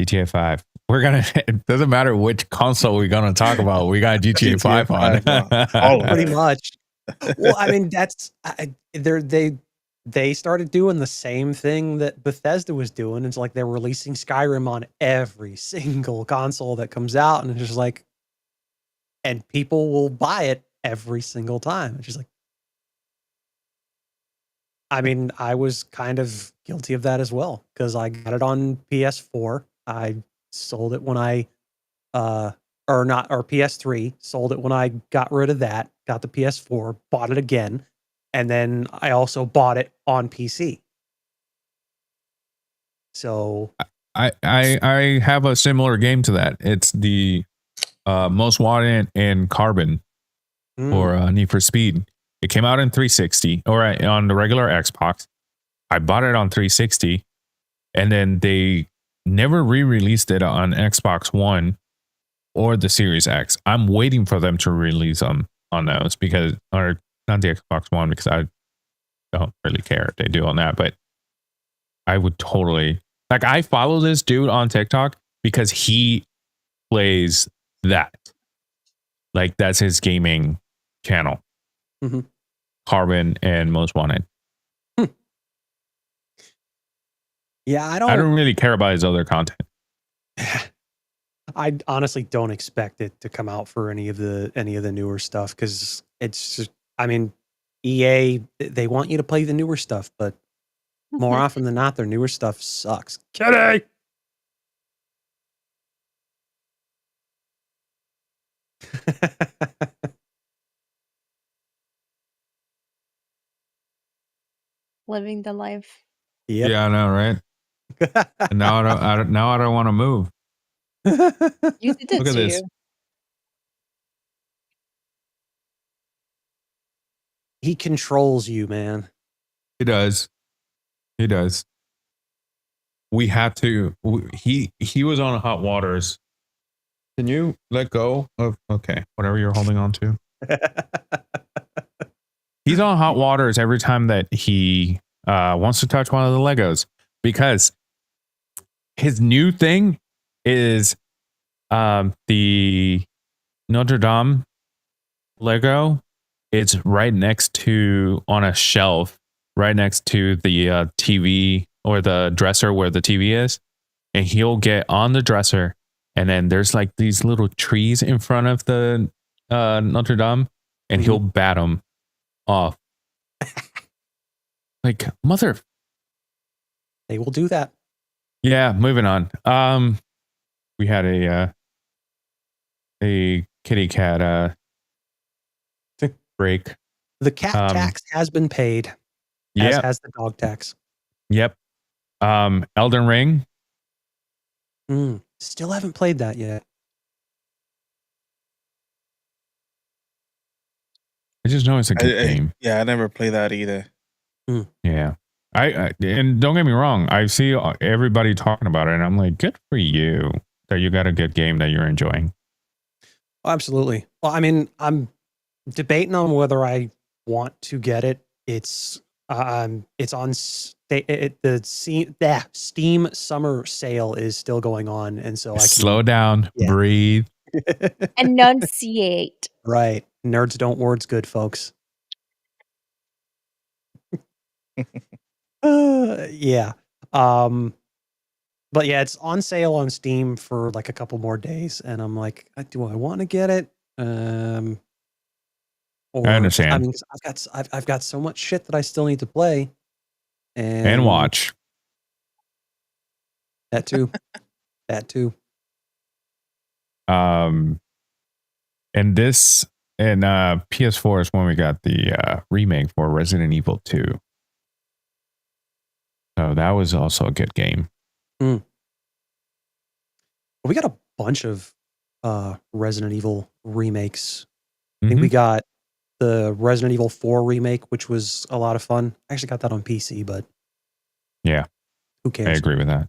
GTA 5. We're gonna. It doesn't matter which console we're gonna talk about. We got GTA 5 on. All of Pretty much. Well, I mean, that's they started doing the same thing that Bethesda was doing. It's like they're releasing Skyrim on every single console that comes out, and it's just like, and people will buy it every single time. It's just like, I mean, I was kind of guilty of that as well because I got it on PS4. I sold it when I, or not, or PS3, sold it when I got rid of that, got the PS4, bought it again, and then I also bought it on PC. So I have a similar game to that. It's the Most Wanted and Carbon or Need for Speed. It came out in 360 or on the regular Xbox. I bought it on 360, and then they never re-released it on Xbox One or the Series X. I'm waiting for them to release them on those because, or not the Xbox One, because I don't really care if they do on that. But I would totally, like, I follow this dude on TikTok because he plays that. Like, that's his gaming channel. Mm-hmm. Carbon and Most Wanted. Yeah, I don't really care about his other content. I honestly don't expect it to come out for any of the newer stuff because it's just, I mean, EA, they want you to play the newer stuff, but more often than not, their newer stuff sucks. Kidding. Living the life. Yep. Yeah, I know, right? And now I don't want to move. You did it Look at to this. you. He controls you, man. He does. He does. We had to. He was on hot waters. Can you let go of whatever you're holding on to? He's on hot waters every time that he wants to touch one of the Legos because his new thing is the Notre Dame Lego. It's right next to, on a shelf, right next to the TV or the dresser where the TV is. And he'll get on the dresser, and then there's like these little trees in front of the Notre Dame, and he'll bat them off. Like, mother. They will do that. Yeah, moving on. We had a kitty cat break. The cat tax has been paid. Yeah, as has the dog tax. Yep. Elden Ring. Still haven't played that yet. I just know it's a good game. Yeah, I never play that either. Yeah. I and don't get me wrong, I see everybody talking about it, and I'm like, good for you that you got a good game that you're enjoying. Oh, absolutely. Well, I mean, I'm debating on whether I want to get it. It's on the Steam summer sale is still going on, and so I can slow down, breathe, enunciate. Right, nerds don't words good, folks. Yeah. But yeah, it's on sale on Steam for like a couple more days, and I'm like, do I want to get it? Or, I understand. I mean, I've got so much shit that I still need to play and watch. That too. That too. And PS4 is when we got the remake for Resident Evil 2. So that was also a good game. We got a bunch of Resident Evil remakes. I think we got the Resident Evil 4 remake, which was a lot of fun. I actually got that on PC, but yeah, who cares? I agree with that.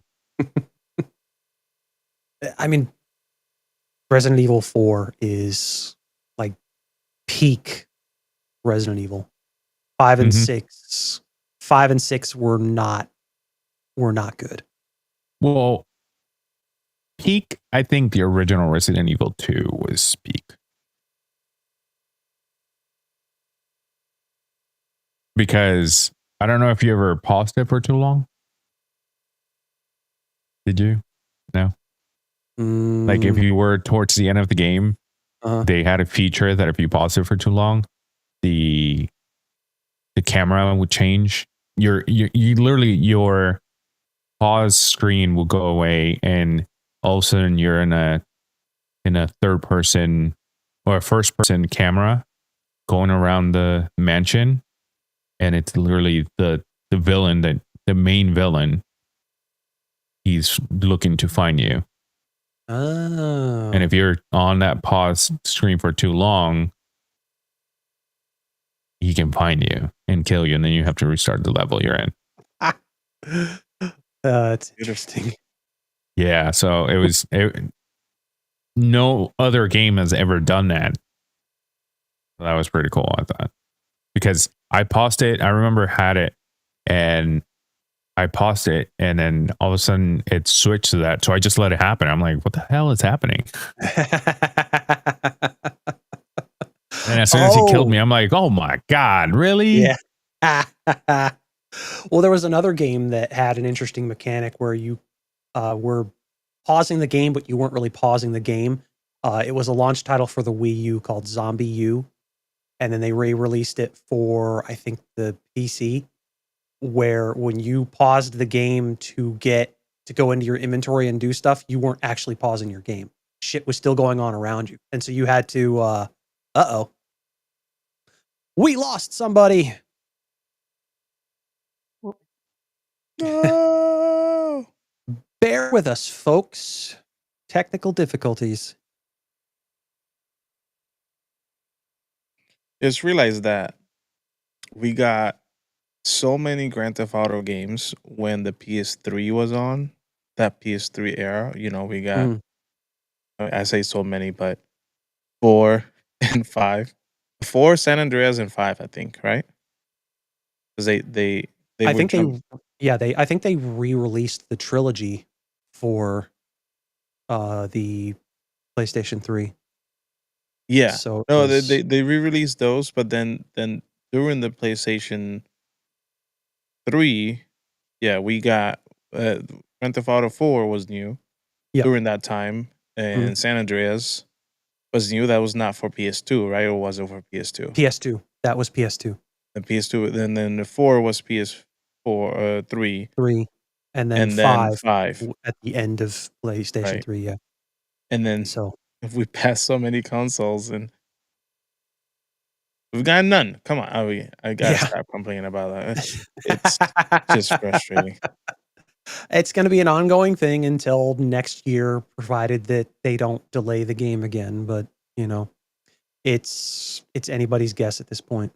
I mean, Resident Evil 4 is like peak Resident Evil. 5 and 6 were not good. Well, peak, I think the original Resident Evil 2 was peak. Because I don't know if you ever paused it for too long. Did you? No. Like if you were towards the end of the game they had a feature that if you pause it for too long, the camera would change. You literally your pause screen will go away, and all of a sudden you're in a third person or a first person camera going around the mansion, and it's literally the villain, that the main villain. He's looking to find you. Oh. And if you're on that pause screen for too long, he can find you and kill you, and then you have to restart the level you're in. That's interesting. Yeah, so no other game has ever done that. That was pretty cool, I thought. Because I paused it, I remember had it, and I paused it, and then all of a sudden it switched to that. So I just let it happen. I'm like, what the hell is happening? And as soon as he killed me, I'm like, oh my God, really? Yeah. Well, there was another game that had an interesting mechanic where you were pausing the game, but you weren't really pausing the game. It was a launch title for the Wii U called Zombie U. And then they re-released it for, I think, the PC, where when you paused the game to go into your inventory and do stuff, you weren't actually pausing your game. Shit was still going on around you. And so you had to, we lost somebody. No. Bear with us, folks. Technical difficulties. Just realize that we got so many Grand Theft Auto games when the PS3 was on, that PS3 era. You know, we got, I say so many, but 4 and 5. 4, San Andreas, and 5, I think, right? Because they I would think I think they re-released the trilogy for the PlayStation 3. Yeah. So No, it was, they re-released those, but then during the PlayStation 3, yeah, we got Grand Theft Auto 4 was new Yep. during that time, and San Andreas was new. That was not for PS2, right? Or was it for PS2? PS2. That was PS2. The PS2, then the 4 was PS4, 3, 3, and then and then 5 5, at the end of PlayStation right? 3. Yeah. And then So if we pass so many consoles and we've got none. Come on, I gotta stop complaining about that. It's just frustrating. It's going to be an ongoing thing until next year, provided that they don't delay the game again. But you know, it's anybody's guess at this point.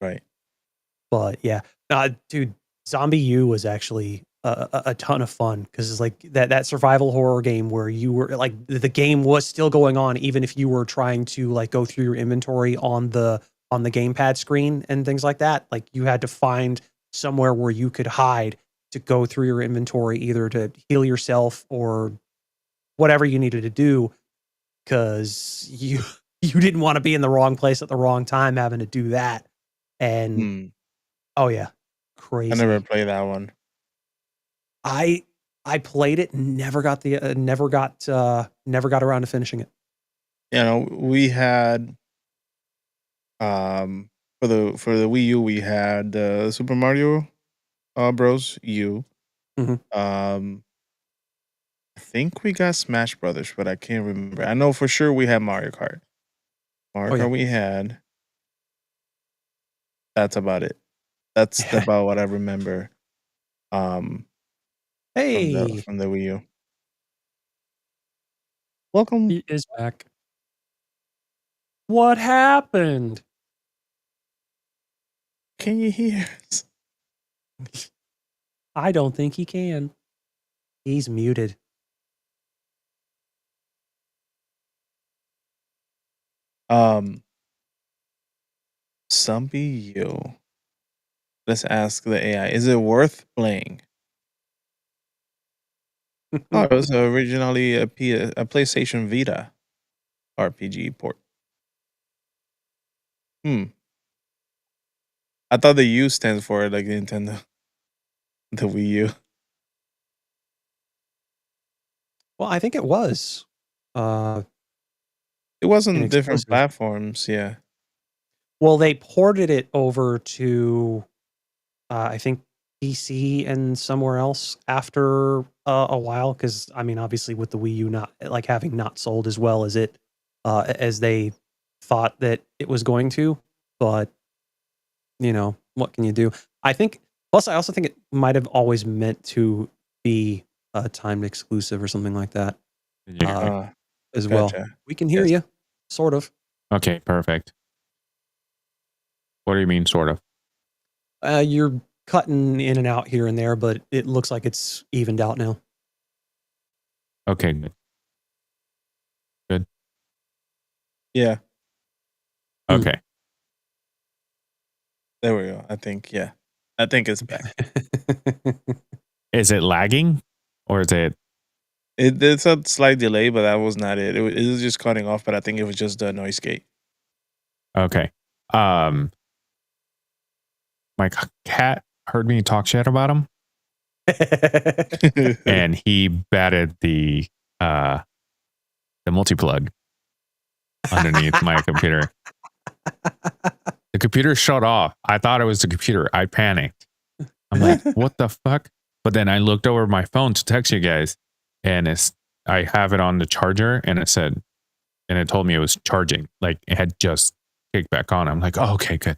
Right. But yeah, dude, Zombie U was actually a ton of fun because it's like that survival horror game where you were like the game was still going on even if you were trying to like go through your inventory on the gamepad screen and things like that. Like you had to find somewhere where you could hide to go through your inventory, either to heal yourself or whatever you needed to do, because you didn't want to be in the wrong place at the wrong time having to do that. And oh yeah, crazy. I never played that one. I played it, never got around to finishing it. You know, we had for the Wii U we had Super Mario Bros. U. I think we got Smash Brothers, but I can't remember. I know for sure we had Mario Kart. Kart we had. That's about it. That's about what I remember. Hey, from the Wii U. Welcome. he is back. What happened? Can you hear us? I don't think he can. He's muted. Zombie U. Let's ask the AI. Is it worth playing? Oh, it was originally a PlayStation Vita RPG port. I thought the U stands for like Nintendo. The Wii U. Well, I think it was. It was on different exclusive. platforms, yeah. Well, they ported it over to, I think PC and somewhere else after a while. Because I mean, obviously, with the Wii U not like having not sold as well as it as they thought that it was going to, but you know, what can you do? I think. Plus, I also think it might have always meant to be a timed exclusive or something like that Yeah. as well. Gotcha. We can hear Yes. you, sort of. Okay, perfect. What do you mean, sort of? You're cutting in and out here and there, but it looks like it's evened out now. Okay, good. Good. Yeah, Okay. there we go. I think, yeah. I think it's back. Is it lagging or is it? It's a slight delay, but that was not it. It was just cutting off, but I think it was just the noise gate. Okay. My cat heard me talk shit about him, and he batted the multi-plug underneath my computer. The computer shut off. I thought it was the computer. I panicked. I'm like, what the fuck? But then I looked over my phone to text you guys, and I have it on the charger, and it told me it was charging. Like it had just kicked back on. I'm like, oh, okay, good.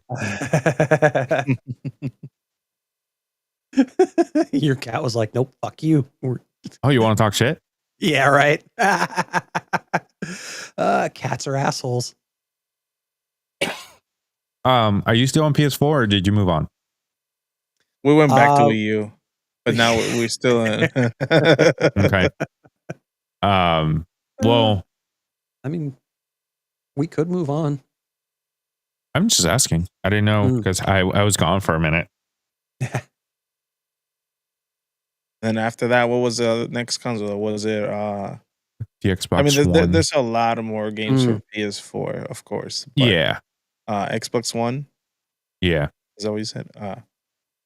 Your cat was like, nope, fuck you. Oh, you want to talk shit? Yeah, right. Cats are assholes. Are you still on PS4 or did you move on? We went back to Wii U, but now we're still in. Okay. Well, I mean, we could move on. I'm just asking. I didn't know because I was gone for a minute. And after that, what was the next console? Was it The Xbox I mean, One. there's a lot of more games for PS4, of course. But, Yeah. Xbox One. Yeah. Is that what you said? Yeah,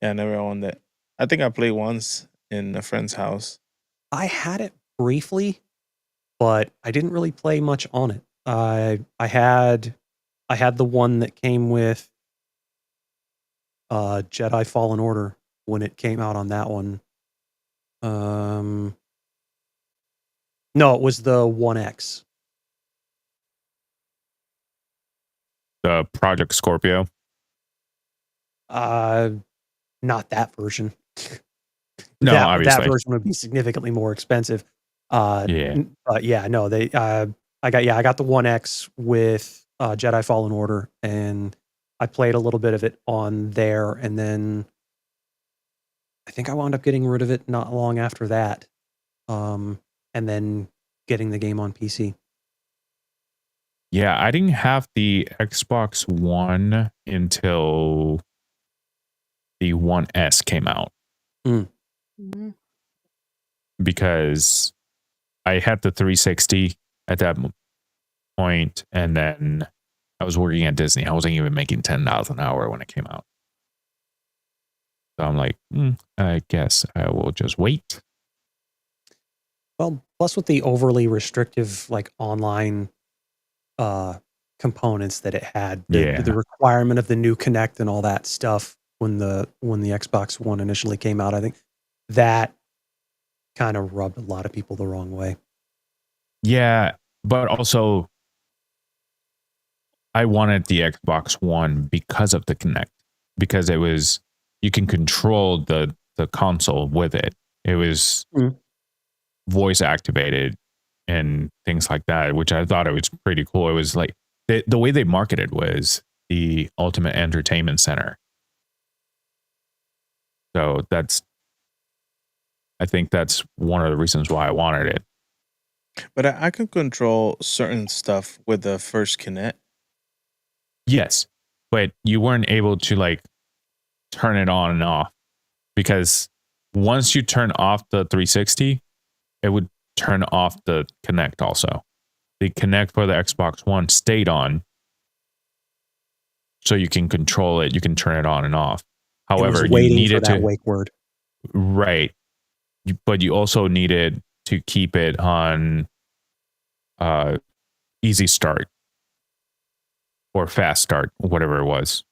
I never owned it. I think I played once in a friend's house. I had it briefly, but I didn't really play much on it. I had the one that came with Jedi Fallen Order when it came out on that one. No, it was the 1X. The Project Scorpio. Not that version. No, that obviously. version would be significantly more expensive. Yeah. But yeah, no, I got the 1X with Jedi Fallen Order, and I played a little bit of it on there, and then I think I wound up getting rid of it not long after that. And then getting the game on PC. Yeah, I didn't have the Xbox One until the 1S came out. Because I had the 360 at that point, and then I was working at Disney. I wasn't even making $10 an hour when it came out. So I'm like, I guess I will just wait. Well, plus with the overly restrictive like online components that it had, the requirement of the new Kinect and all that stuff when the Xbox One initially came out, I think that kind of rubbed a lot of people the wrong way. Yeah, but also I wanted the Xbox One because of the Kinect, because it was, you can control the console with it. It was voice activated and things like that, which I thought it was pretty cool. It was like the way they marketed was the ultimate entertainment center. So I think that's one of the reasons why I wanted it. But I could control certain stuff with the first Kinect. Yes, but you weren't able to like turn it on and off, because once you turn off the 360, it would turn off the Kinect also. The Kinect for the Xbox One stayed on, so you can control it. You can turn it on and off. However, you needed for that wake word. Right. But you also needed to keep it on easy start or fast start, whatever it was.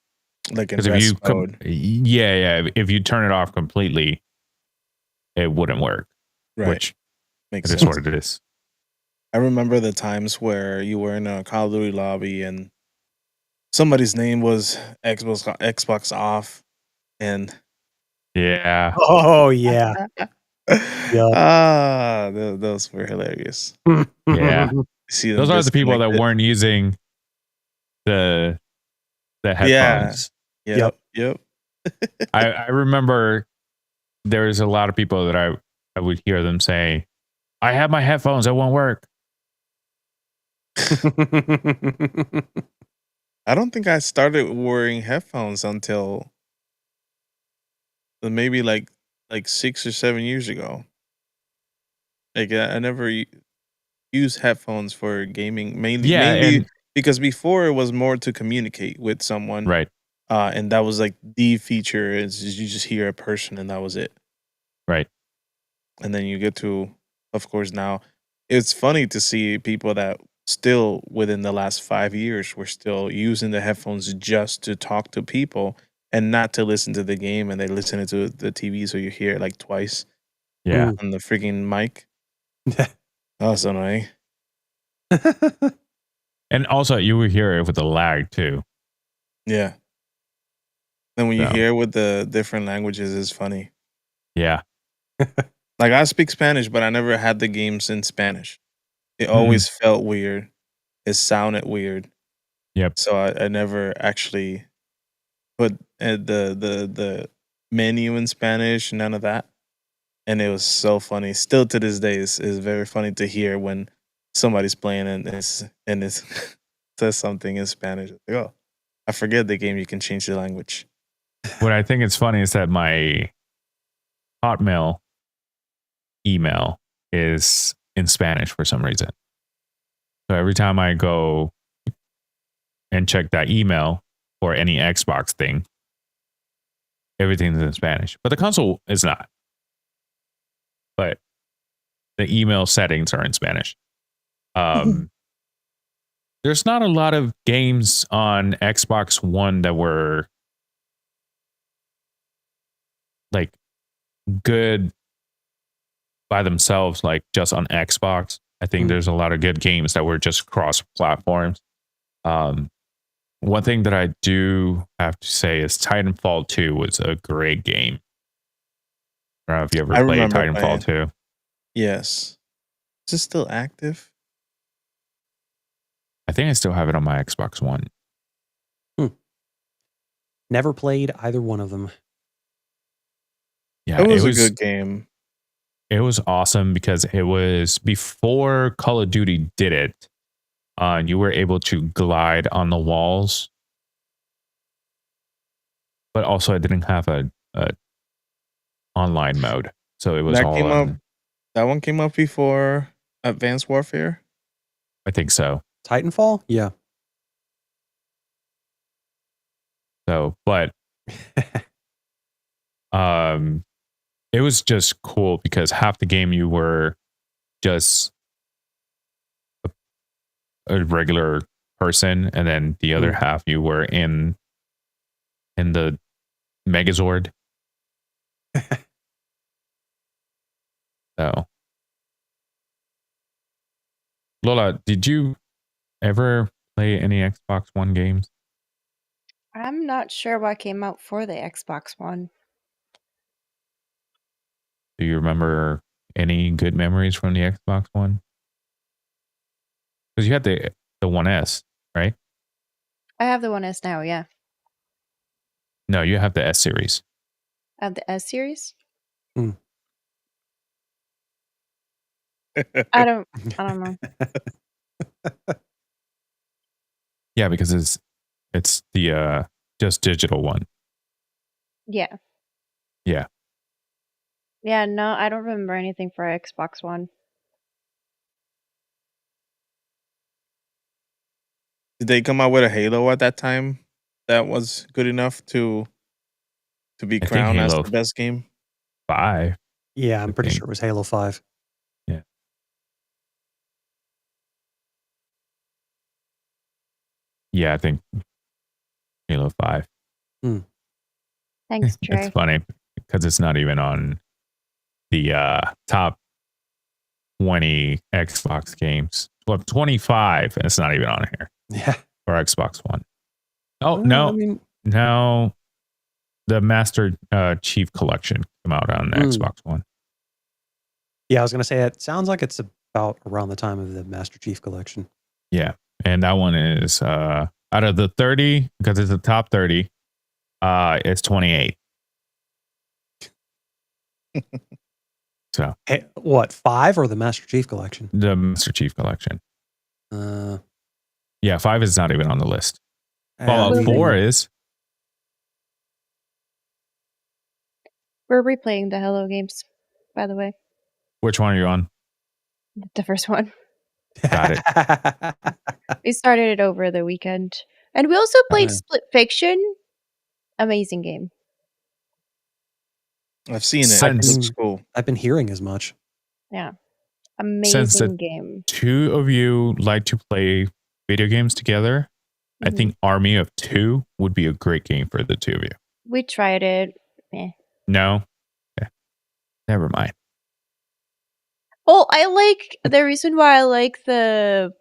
Like in Because if rest you mode. if you turn it off completely, it wouldn't work. Right. Which Makes it is sense. what it is. I remember the times where you were in a Call of Duty lobby and somebody's name was Xbox off, and Yeah. Oh yeah. Yup. those were hilarious. Yeah. See them Those are the people that disconnected. weren't using the Yeah. headphones. Yep. Yep. I remember there was a lot of people that I would hear them say, I have my headphones, it won't work. I don't think I started wearing headphones until maybe like 6 or 7 years ago. Like I never used headphones for gaming Yeah, mainly and because before it was more to communicate with someone. right, And that was like the feature is you just hear a person and that was it. right. And then you get to, of course, now it's funny to see people that still within the last 5 years were still using the headphones just to talk to people and not to listen to the game, and they listen to the TV, so you hear it like twice Yeah. on the freaking mic. Oh, so annoying. And also you would hear it with the lag too. Yeah. Then when you So, hear it with the different languages, it's funny. yeah. Like I speak Spanish, but I never had the games in Spanish. It always felt weird. It sounded weird. Yep. So I never actually put the menu in Spanish, none of that. And it was so funny. Still to this day, is very funny to hear when somebody's playing and it's says something in Spanish. Like, oh, I forget the game. You can change the language. What I think is funny is that my Hotmail email is in Spanish for some reason. So every time I go and check that email or any Xbox thing, everything's in Spanish. But the console is not. But the email settings are in Spanish. There's not a lot of games on Xbox One that were like good by themselves, like just on Xbox. I think there's a lot of good games that were just cross platforms. One thing that I do have to say is Titanfall 2 was a great game. I don't know if you ever played remember Titanfall playing. 2. Yes. Is it still active? I think I still have it on my Xbox One. Never played either one of them. Yeah, It was a good game. It was awesome because it was before Call of Duty did it. You were able to glide on the walls, but also it didn't have a online mode, so it was That all came up. on. That one came up before Advanced Warfare. I think so. Titanfall? Yeah. So, but it was just cool because half the game you were just a regular person, and then the other half you were in the Megazord. So, Lola, did you ever play any Xbox One games? I'm not sure what came out for the Xbox One. Do you remember any good memories from the Xbox One? Because you had the One S, right? I have the One S now, yeah. No, you have the S series. I have the S series. I don't know. Yeah, because it's the just digital one. Yeah. Yeah. Yeah, no, I don't remember anything for Xbox One. Did they come out with a Halo at that time that was good enough to be I think crowned as Halo the best game? 5. Yeah, I'm I pretty think. sure it was Halo 5. Yeah. Yeah, I think Halo 5. Thanks, Trey. It's funny because it's not even on the top 20 Xbox games. Well, 25, and it's not even on here. Yeah. For Xbox One. Oh, Well, no. I mean, No. The Master Chief Collection came out on the Xbox One. yeah, I was going to say, it sounds like it's about around the time of the Master Chief Collection. Yeah. And that one is out of the 30, because it's the top 30, it's 28. So Hey, what, 5 or the Master Chief Collection? the Master Chief Collection. Uh, Yeah, 5 is not even on the list. I Fallout mean, 4 is. We're replaying the Hello games, by the way. Which one are you on? The first one. Got it. We started it over the weekend. And we also played Split Fiction. Amazing game. I've seen it. Since- It looks cool. I've been hearing as much. Yeah. Since Amazing the game. two of you like to play video games together, I Mhm. think Army of Two would be a great game for the two of you. We tried it. Eh. No? Okay. Never mind. Well, the reason why I like the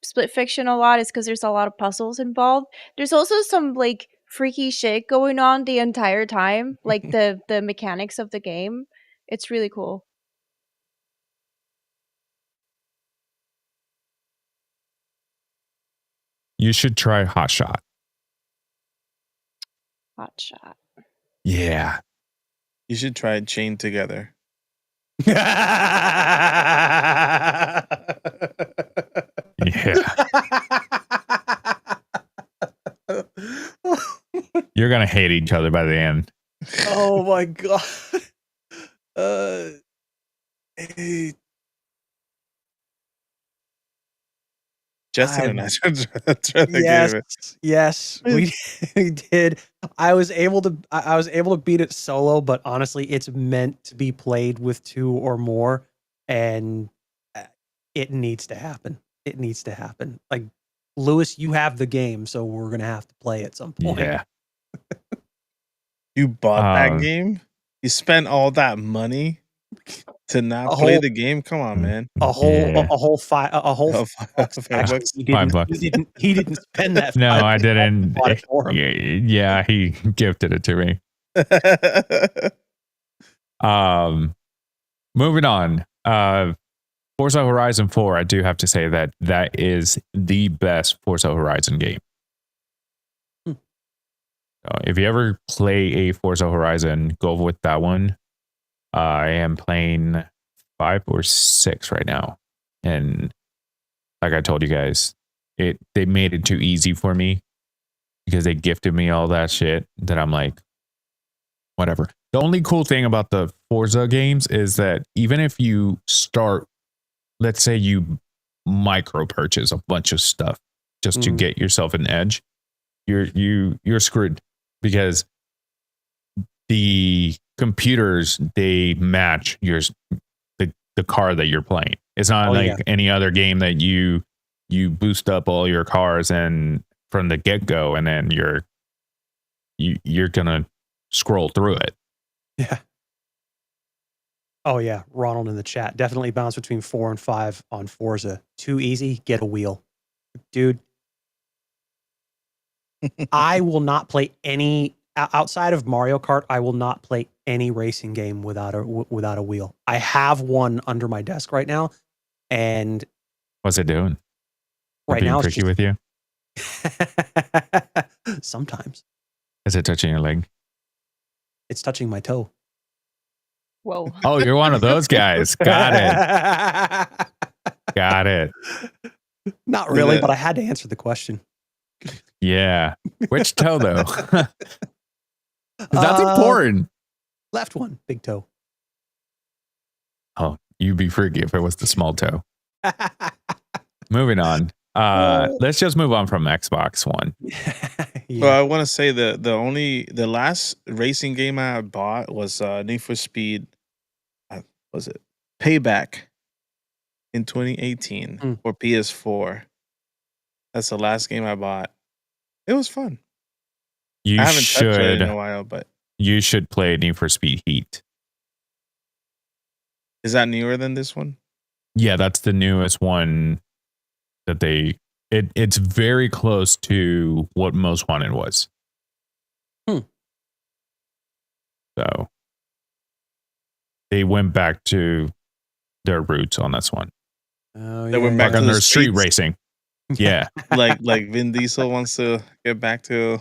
Split Fiction a lot is because there's a lot of puzzles involved. There's also some like freaky shit going on the entire time, like the mechanics of the game. It's really cool. You should try Hot Shot. Hot shot. Yeah. You should try Chained Together. Yeah. You're going to hate each other by the end. Oh my god. Hey, Justin and I tried the yes, game. yes, we did. I was able to beat it solo, but honestly, it's meant to be played with 2 or more, and it needs to happen. It needs to happen. Like, Lewis, you have the game, so we're gonna have to play at some point. Yeah. You bought that Um, game? You spent all that money to not A play whole- the game? Come on, man. A whole Yeah. $5. Actually, $5. he didn't. $5. He didn't spend that. No, $5. I didn't. Bought it for him. Yeah, he gifted it to me. Moving on. Forza Horizon 4, I do have to say that is the best Forza Horizon game. If you ever play a Forza Horizon, go with that one. I am playing 5 or 6 right now. And like I told you guys, they made it too easy for me because they gifted me all that shit that I'm like, whatever. The only cool thing about the Forza games is that even if you start, let's say you micro purchase a bunch of stuff just to get yourself an edge, you're screwed because the computers, they match the car that you're playing. It's not any other game that you boost up all your cars and from the get-go and then you're gonna scroll through it. Yeah. Oh yeah, Ronald in the chat. Definitely bounce between 4 and 5 on Forza. Too easy, get a wheel. Dude, I will not play any outside of Mario Kart. I will not play any racing game without a wheel. I have one under my desk right now, and What's it doing? right being now it's tricky with you? sometimes Is it touching your leg? it's touching my toe. Whoa. Oh, you're one of those guys. Got it. Got it. Not really, but I had to answer the question. Yeah. Which toe though? That's important. Left one, big toe. Oh, you'd be freaky if it was the small toe. Moving on. Let's just move on from Xbox One. Yeah. Well, I want to say the last racing game I bought was Need for Speed. Was it Payback in 2018 for PS4? That's the last game I bought. It was fun. You I haven't touched it in a should while, but you should play Need for Speed Heat. is that newer than this one? Yeah, that's the newest one that it's very close to what Most Wanted was. Hmm. So they went back to their roots on this one. Oh, They went Like back on to the their street streets? racing. Yeah. Like Vin Diesel wants to get back to.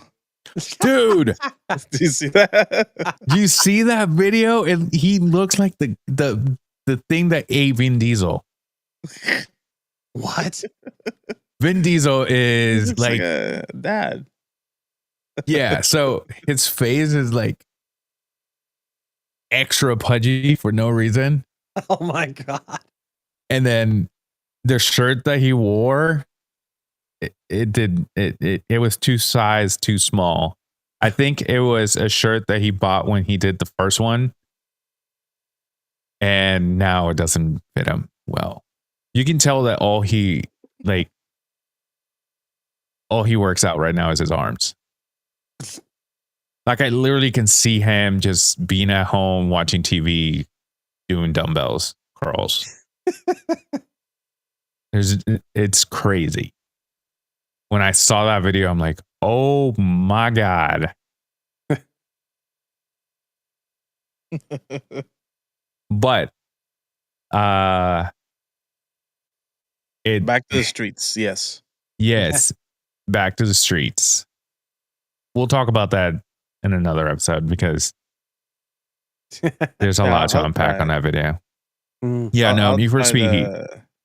Dude, Do you see that? do you see that video? And he looks like the thing that ate Vin Diesel. What? Vin Diesel He is looks like a dad. yeah, so his face is like extra pudgy for no reason. Oh my god. And then the shirt that he wore, it was two size too small. I think it was a shirt that he bought when he did the first one, and now it doesn't fit him well. You can tell that all he works out right now is his arms. Like I literally can see him just being at home watching TV, doing dumbbells curls. It's crazy. When I saw that video, I'm like, oh my God. But Back to the streets, yes. Yes, back to the streets. We'll talk about that in another episode because there's a lot to unpack on that video. Yeah, no, Need for Speed Heat.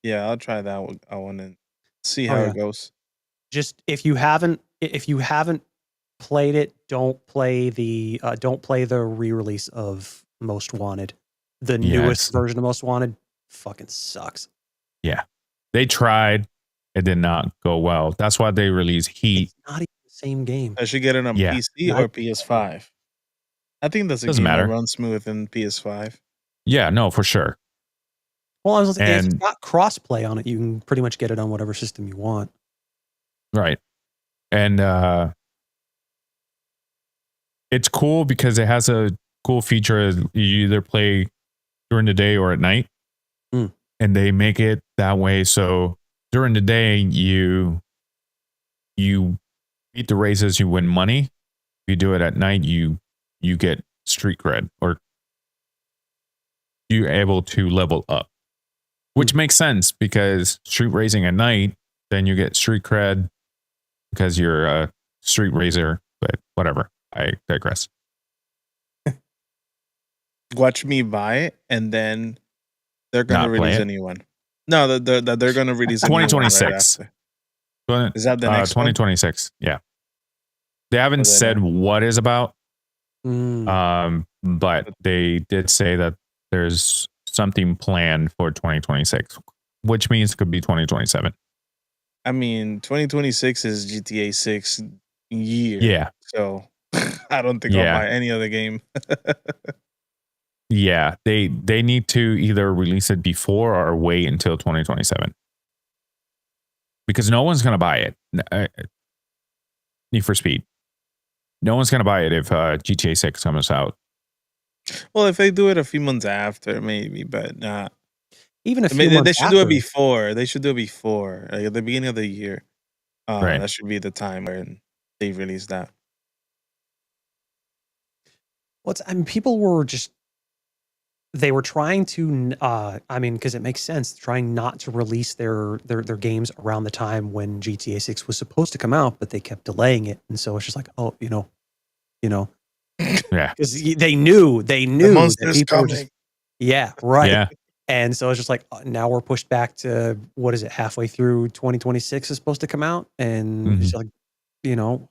Yeah, I'll try that one and see how it goes. Just if you haven't played it, don't play the re-release of Most Wanted. The newest version of Most Wanted fucking sucks. Yeah. They tried. It did not go well. That's why they released Heat. It's not even the same game. I should get it on PC or PS5. I think that's a game that runs smooth in PS5. Yeah, no, for sure. Well, I was saying, if it's got crossplay on it, you can pretty much get it on whatever system you want. Right. And it's cool because it has a cool feature. You either play during the day or at night. And they make it that way. So during the day, you beat the races, you win money. If you do it at night, you get street cred, or you're able to level up. Which makes sense because street racing at night, then you get street cred because you're a street racer, but whatever. I digress. Watch me buy it, and then they're going to release a new one. No, they're going to release 2026. Right is that the next 2026? Yeah. They haven't said what is about. But they did say that there's something planned for 2026, which means it could be 2027. I mean, 2026 is GTA 6 year. Yeah. So I don't think I'll buy any other game. Yeah, they need to either release it before or wait until 2027. Because no one's going to buy it. Need for Speed. No one's going to buy it if GTA 6 comes out. Well, if they do it a few months after, maybe, but not. Even a few months they should do it before. They should do it before, like at the beginning of the year. Right. That should be the time when they release that. People were just, they were trying to, because it makes sense, trying not to release their games around the time when GTA 6 was supposed to come out, but they kept delaying it. And so it's just like, oh, you know. Yeah. Because they knew the monster's coming. Just, yeah, right. Yeah. And so it's just like, now we're pushed back to, what is it, halfway through 2026 is supposed to come out. And it's like,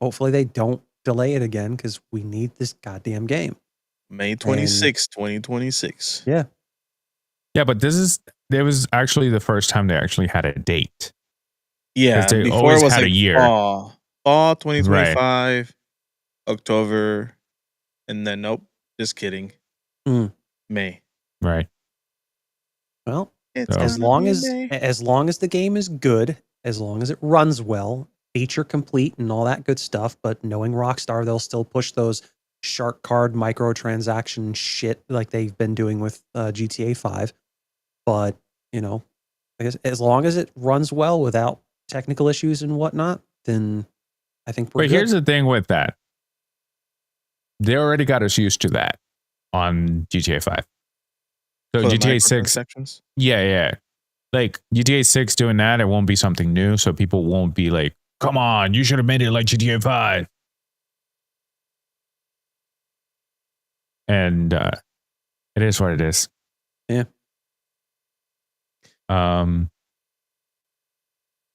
hopefully they don't delay it again because we need this goddamn game. May 26, 2026. Yeah. Yeah, but it was actually the first time they actually had a date. Yeah, they before always it was had like a year. Fall 2025, October, and then nope, just kidding. May. Right. Well, as long as the game is good as long as it runs well, feature complete and all that good stuff. But knowing Rockstar, they'll still push those shark card microtransaction shit like they've been doing with GTA 5. But, you know, I guess as long as it runs well without technical issues and whatnot, then I think we're But good. here's the thing with that. They already got us used to that on GTA 5. So For the GTA 6, microtransactions? yeah. Like GTA 6 doing that, it won't be something new. So people won't be like, come on, you should have made it like GTA 5. And it is what it is. Yeah. Will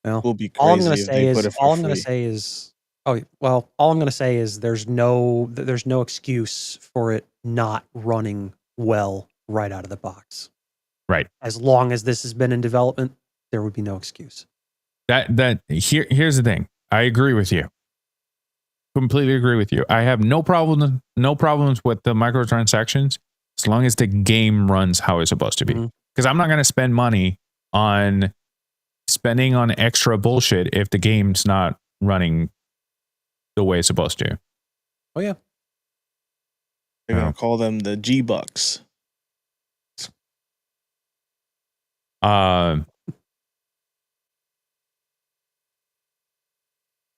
Well, be all I'm crazy gonna if say they put is it for all I'm gonna free. say is all I'm gonna say is there's no excuse for it not running well right out of the box. Right. As long as this has been in development, there would be no excuse. Here's the thing. I agree with you. Completely agree with you. I have no problems with the microtransactions as long as the game runs how it's supposed to be. Mhm. Because I'm not going to spend money on spending on extra bullshit if the game's not running the way it's supposed to. Oh yeah. They're Yeah. gonna call them the G-Bucks.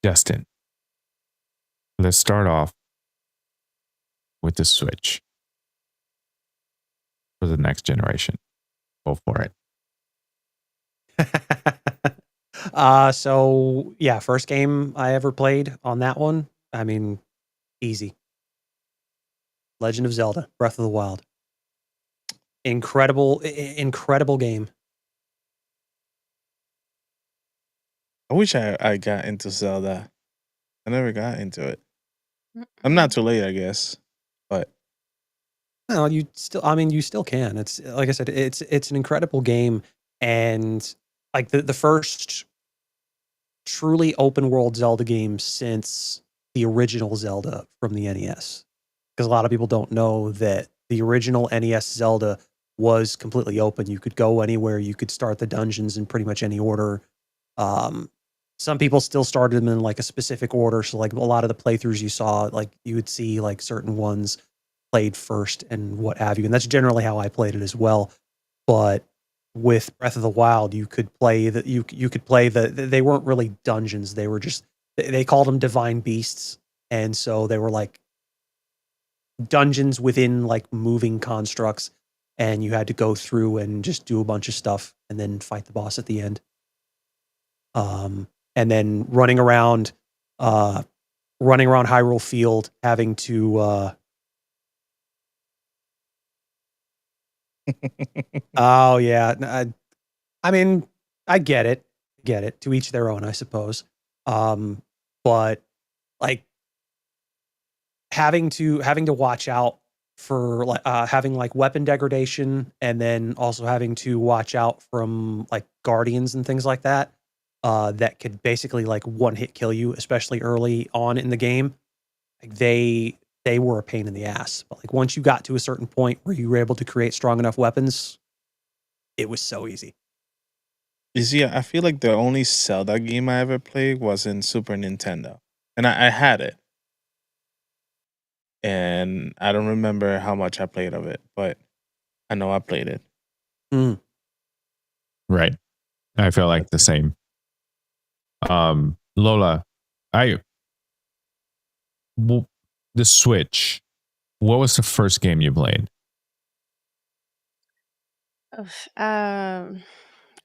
Justin, let's start off with the Switch for the next generation. Go for it. So yeah, first game I ever played on that one. I mean, easy. Legend of Zelda: Breath of the Wild. Incredible game. I wish I got into Zelda. I never got into it. I'm not too late, I guess. But No, you still can. It's like I said, it's an incredible game, and like the first truly open world Zelda game since the original Zelda from the NES. Because a lot of people don't know that the original NES Zelda was completely open. You could go anywhere. You could start the dungeons in pretty much any order. Some people still started them in like a specific order. So like a lot of the playthroughs you saw, like you would see like certain ones played first and what have you. And that's generally how I played it as well. But with Breath of the Wild, you could play they weren't really dungeons. They were just, they called them divine beasts. And so they were like dungeons within like moving constructs, and you had to go through and just do a bunch of stuff and then fight the boss at the end. And then running around Hyrule Field, having to oh yeah, I mean, I get it. To each their own, I suppose. But like having to watch out for like having like weapon degradation, and then also having to watch out from like guardians and things like that, that could basically like one hit kill you, especially early on in the game. Like they were a pain in the ass. But like once you got to a certain point where you were able to create strong enough weapons, it was so easy. you see, I feel like the only Zelda game I ever played was in Super Nintendo. And I had it. And I don't remember how much I played of it, but I know I played it. Right. I feel like the same. Lola, the Switch, what was the first game you played?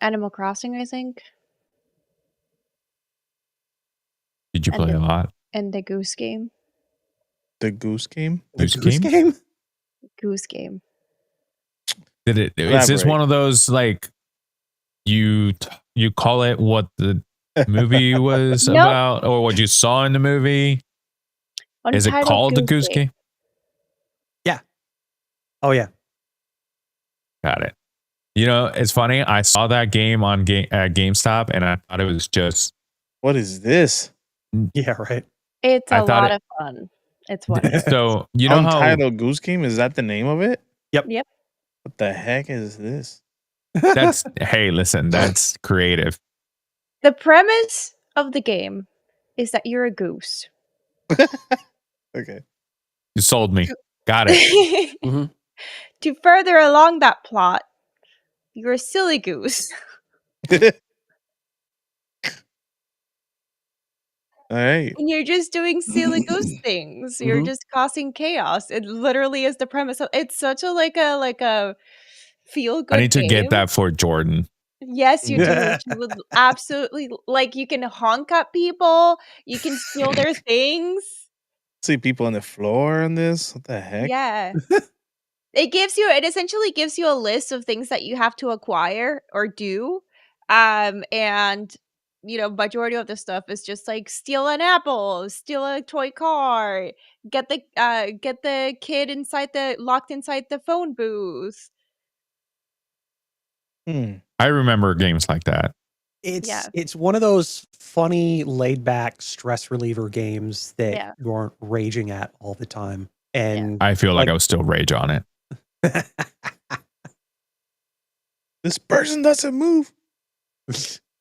Animal Crossing, I think. Did you play a lot? And the Goose Game. The Goose Game? The Goose Game? Goose Game. Is this one of those like you call it what the movie was Nope. about, or what you saw in the movie? Is it called the Goose Game? Yeah. Oh yeah. Got it. You know, it's funny. I saw that game on GameStop, and I thought it was just. What is this? Yeah, right. It's a lot of fun. It's wonderful. So you know how Untitled Goose Game, is that the name of it? Yep. What the heck is this? that's hey, listen, that's creative. The premise of the game is that you're a goose. Okay. You sold me. Got it. Mhm. To further along that plot, you're a silly goose. All right. And you're just doing silly goose things. You're Mhm. just causing chaos. It literally is the premise of it's such a like a feel I good need to get game. that for Jordan. Yes, you do. She would absolutely like you can honk at people, you can steal their things. See people on the floor on this. What the heck? Yeah. It essentially gives you a list of things that you have to acquire or do. And majority of the stuff is just like steal an apple, steal a toy car, get the kid locked inside the phone booth. Hmm. I remember games like that. Yeah. It's one of those funny, laid back stress reliever games that Yeah. you aren't raging at all the time. And I feel like like- I was still rage on it. This person doesn't move.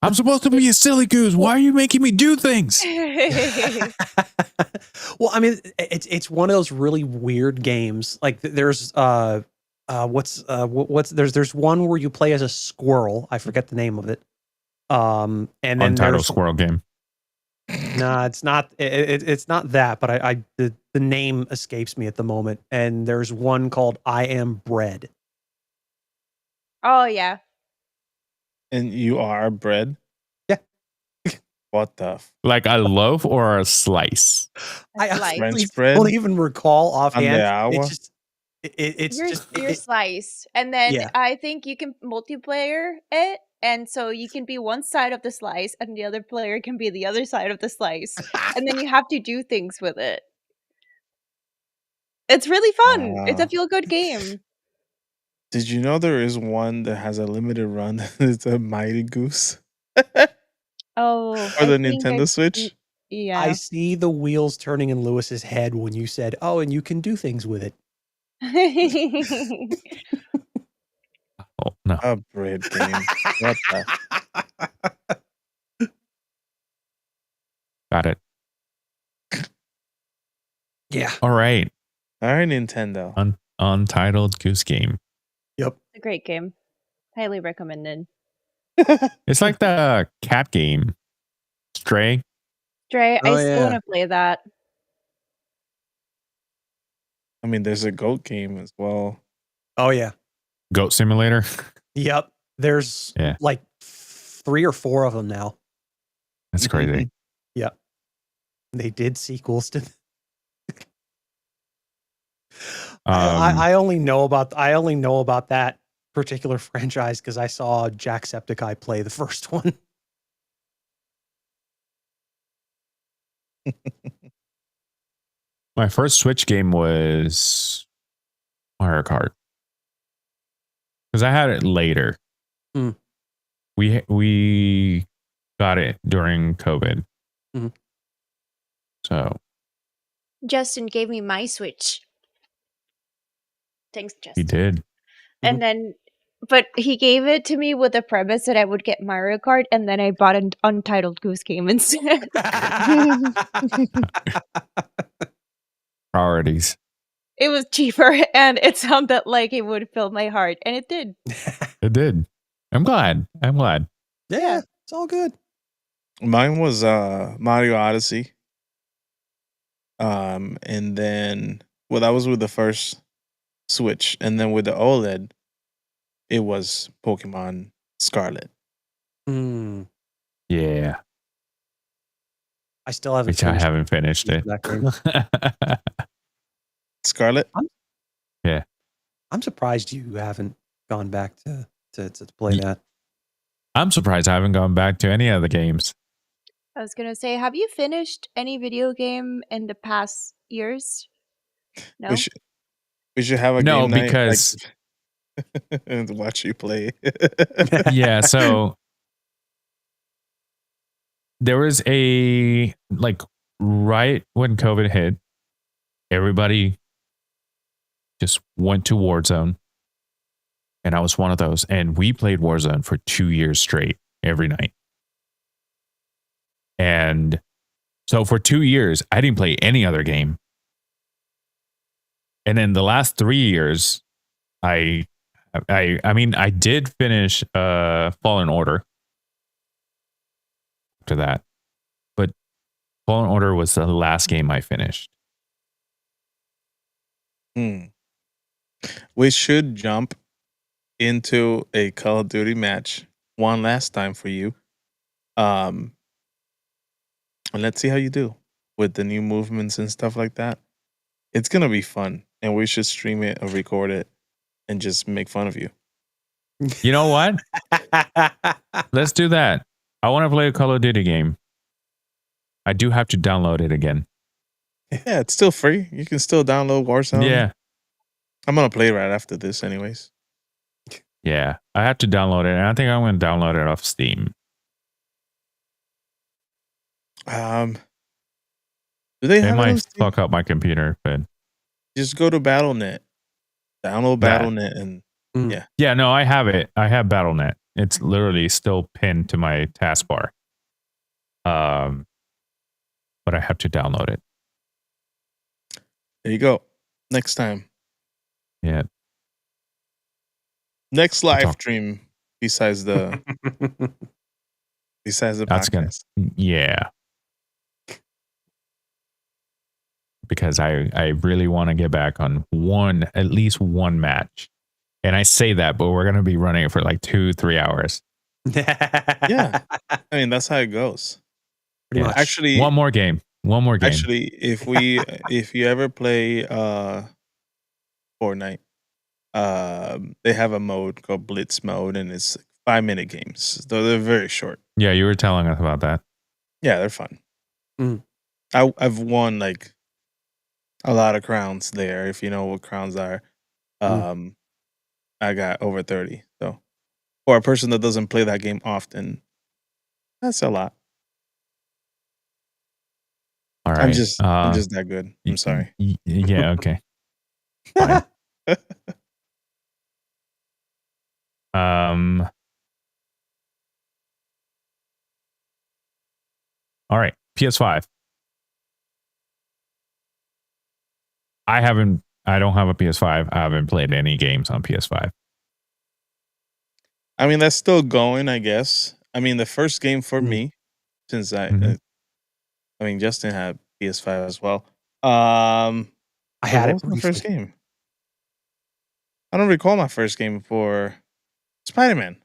I'm supposed to be a silly goose. Why are you making me do things? well, I mean, it's one of those really weird games. Like there's there's one where you play as a squirrel. I forget the name of it. And then Untitled there's squirrel game. no, it's not. It's not that. But the name escapes me at the moment. And there's one called I Am Bread. Oh yeah. And you are bread? Yeah. What the? Like a loaf or a slice? I Slice. honestly French bread? don't even recall On the offhand. hour? It's just it's Your just your slice, and then yeah. I think you can multiplayer it, and so you can be one side of the slice, and the other player can be the other side of the slice, and then you have to do things with it. It's really fun. It's a Wow. feel good game. Did you know there is one that has a limited run? It's a Mighty Goose Oh, for I the think Nintendo Switch. I yeah. see the wheels turning in Lewis's head when you said, "Oh, and you can do things with it." Oh, no. A bread game. What the? Got it. Yeah. All right. All right, Nintendo. Untitled Goose Game. Yep. It's a great game. Highly recommended. It's like the cat game. Stray. Dre, Oh, I still yeah. want to play that. I mean, there's a goat game as well. Oh yeah. Goat Simulator. Yep. There's Yeah. like 3 or 4 of them now. That's crazy. Yep. They did sequels to. I only know about that particular franchise because I saw Jacksepticeye play the first one. My first Switch game was Mario Kart. Because I had it later. Hmm. We got it during COVID. Mhm. So Justin gave me my Switch. Thanks, he Justin. did. And then, but he gave it to me with the premise that I would get Mario Kart, and then I bought an Untitled Goose Game instead. Priorities. It was cheaper, and it sounded like it would fill my heart, and it did. It did. I'm glad. Yeah, it's all good. Mine was Mario Odyssey. And then that was with the first Switch, and then with the OLED, it was Pokemon Scarlet. Hmm. Yeah. I still haven't. Which I haven't finished it. that game. Scarlet? I'm surprised you haven't gone back to play that. I'm surprised I haven't gone back to any of the games. I was gonna say, have you finished any video game in the past years? No. We should have a No, game night, because and watch you play. yeah, so there was right when COVID hit, everybody just went to Warzone. And I was one of those. And we played Warzone for 2 years straight every night. And so for 2 years, I didn't play any other game. And then the last 3 years, I mean, I did finish Fallen Order after that, but Fallen Order was the last game I finished. We should jump into a Call of Duty match one last time for you. And let's see how you do with the new movements and stuff like that. It's gonna be fun, and we should stream it or record it and just make fun of you. You know what? Let's do that. I want to play a Call of Duty game. I do have to download it again. Yeah, it's still free. You can still download Warzone. Yeah. I'm gonna play right after this, anyways. Yeah. I have to download it, and I think I'm going to download it off Steam. Do they It have it on might Steam? fuck up my computer, but Just go to BattleNet, download That. BattleNet, and yeah, no, I have it. I have BattleNet. It's literally still pinned to my taskbar. But I have to download it. there you go. Next time, Yeah. next live talk- stream besides the That's gonna- podcast. Yeah. Because I really want to get back on at least one match. And I say that, but we're going to be running it for like 2-3 hours. Yeah, I mean that's how it goes. Pretty much. Actually, One more game. Actually, if you ever play Fortnite, they have a mode called Blitz mode, and it's 5-minute games. Though they're very short. Yeah, you were telling us about that. Yeah, they're fun. Mm. I've won like a lot of crowns there. If you know what crowns are, I got over 30. So for a person that doesn't play that game often, that's a lot. All right. I'm just that good. I'm sorry. Yeah, okay. Fine. All right, PS5. I don't have a PS5. I haven't played any games on PS5. I mean, that's still going, I guess. I mean, the first game for me, since I mean, Justin had PS5 as well. I had what it was my first briefly. game? I don't recall my first game for Spider-Man.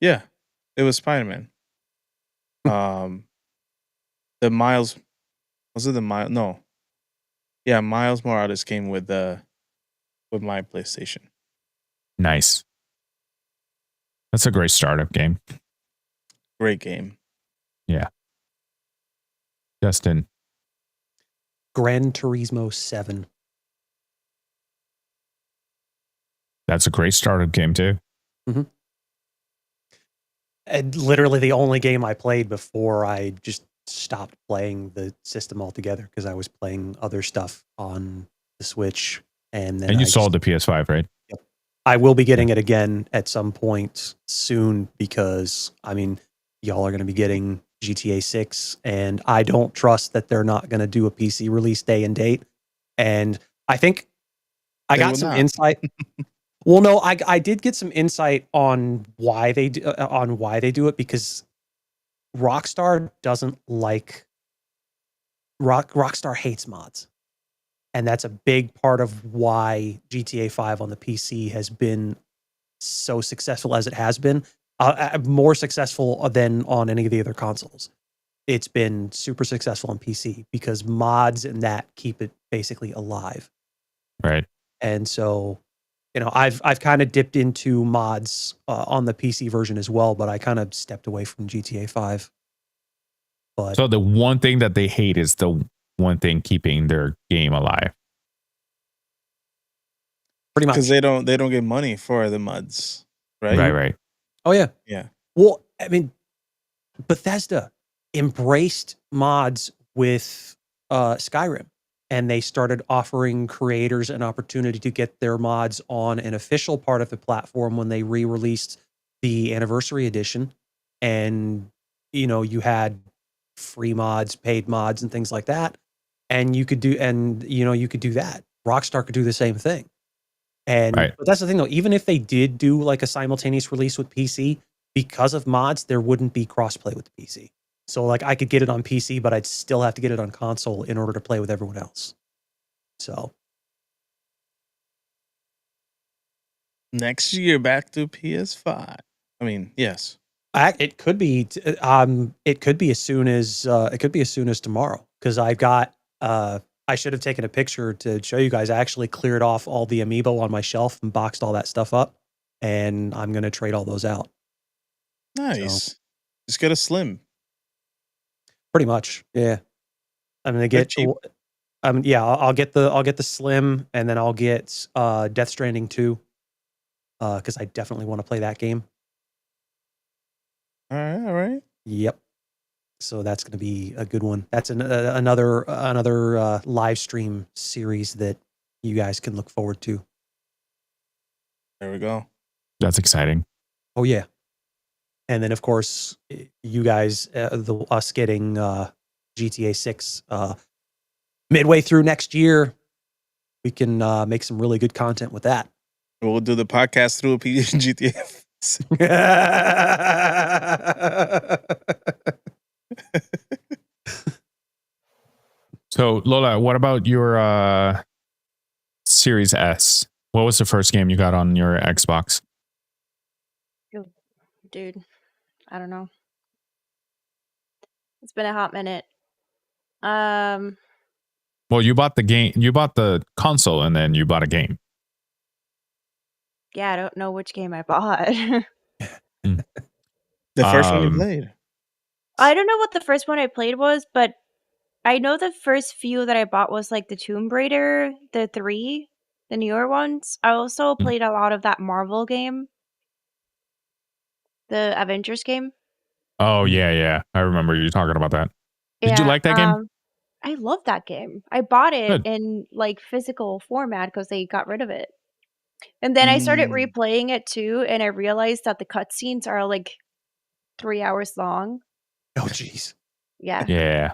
Yeah, it was Spider-Man. The Miles, was it the Miles? No. Yeah, Miles Morales came with my PlayStation. Nice. That's a great startup game. Great game. Yeah. Justin. Gran Turismo 7. That's a great startup game too. And literally the only game I played before I just stopped playing the system altogether because I was playing other stuff on the Switch. And then And you sold the PS5, right? I will be getting it again at some point soon because, I mean, y'all are going to be getting GTA 6, and I don't trust that they're not going to do a PC release day and date. And I think I got some insight. Well, no, I did get some insight on why they do it because Rockstar doesn't like Rockstar hates mods. And that's a big part of why GTA 5 on the PC has been so successful as it has been. More successful than on any of the other consoles. It's been super successful on PC because mods and that keep it basically alive. Right. And so, you know, I've kind of dipped into mods on the PC version as well, but I kind of stepped away from GTA 5. But So the one thing that they hate is the one thing keeping their game alive. pretty much. Because they don't get money for the mods, right? Right. Oh yeah. Yeah. Well, I mean, Bethesda embraced mods with Skyrim, and they started offering creators an opportunity to get their mods on an official part of the platform when they re-released the anniversary edition. And you know, you had free mods, paid mods, and things like that. And you could do that. Rockstar could do the same thing. Right. But that's the thing though, even if they did do like a simultaneous release with PC, because of mods, there wouldn't be crossplay with the PC. So like I could get it on PC, but I'd still have to get it on console in order to play with everyone else. So Next year, back to PS5. I mean, yes. it could be as soon as tomorrow, because I've got I should have taken a picture to show you guys. I actually cleared off all the amiibo on my shelf and boxed all that stuff up, and I'm gonna trade all those out. Nice. Just get a Slim. Pretty much, yeah. I'm gonna They're get cheap. yeah, I'll get the Slim, and then I'll get Death Stranding 2, because I definitely want to play that game. All right. Yep. So that's going to be a good one. That's another live stream series that you guys can look forward to. There we go. That's exciting. Oh yeah. And then of course you guys, us getting GTA 6 midway through next year, we can make some really good content with that. We'll do the podcast through GTA. So Lola, what about your Series S? What was the first game you got on your Xbox? Dude, I don't know. It's been a hot minute. Well, you bought the game, you bought the console, and then you bought a game. Yeah, I don't know which game I bought. The first one you played. I don't know what the first one I played was, but I know the first few that I bought was like the Tomb Raider, the 3, the newer ones. I also played a lot of that Marvel game, the Avengers game. Oh yeah. I remember you talking about that. Did you Yeah, like that game? I love that game. I bought it Good. in like physical format because they got rid of it. And then I started replaying it too, and I realized that the cutscenes are like 3 hours long. Oh jeez. Yeah. Yeah.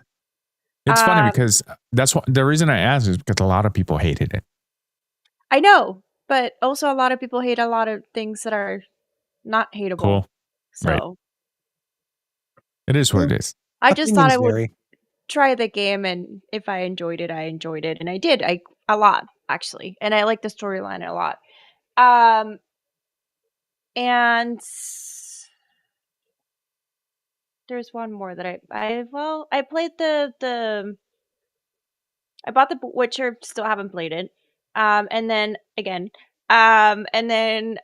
It's funny because that's what the reason I asked is because a lot of people hated it. I know, but also a lot of people hate a lot of things that are not hateable. Cool. So Right. It is what it is. I just thought I would vary. try the game, and if I enjoyed it, I enjoyed it, and I did. A lot actually, and I like the storyline a lot. And there's one more that I played I bought the Witcher, still haven't played it. And then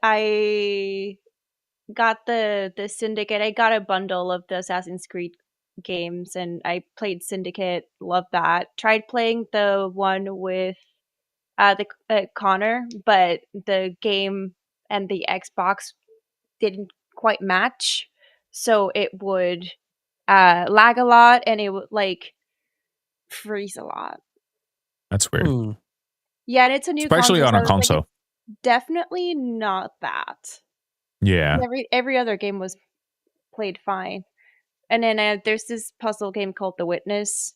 I got the Syndicate. I got a bundle of the Assassin's Creed games, and I played Syndicate. Loved that. Tried playing the one with Connor, but the game and the Xbox didn't quite match, so it would lag a lot, and it would like freeze a lot. That's weird. Yeah, and it's a new especially console, on a console. Like, definitely not that. Yeah. Every other game was played fine. And then there's this puzzle game called The Witness.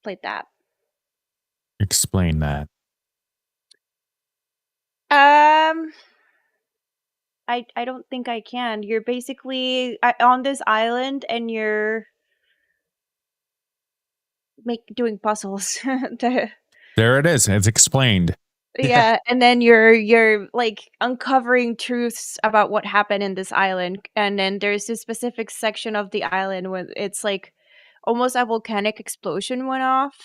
Played that. Explain that. I don't think I can. You're basically on this island, and you're doing puzzles. There it is. It's explained. Yeah, and then you're like uncovering truths about what happened in this island, and then there's this specific section of the island where it's like almost a volcanic explosion went off,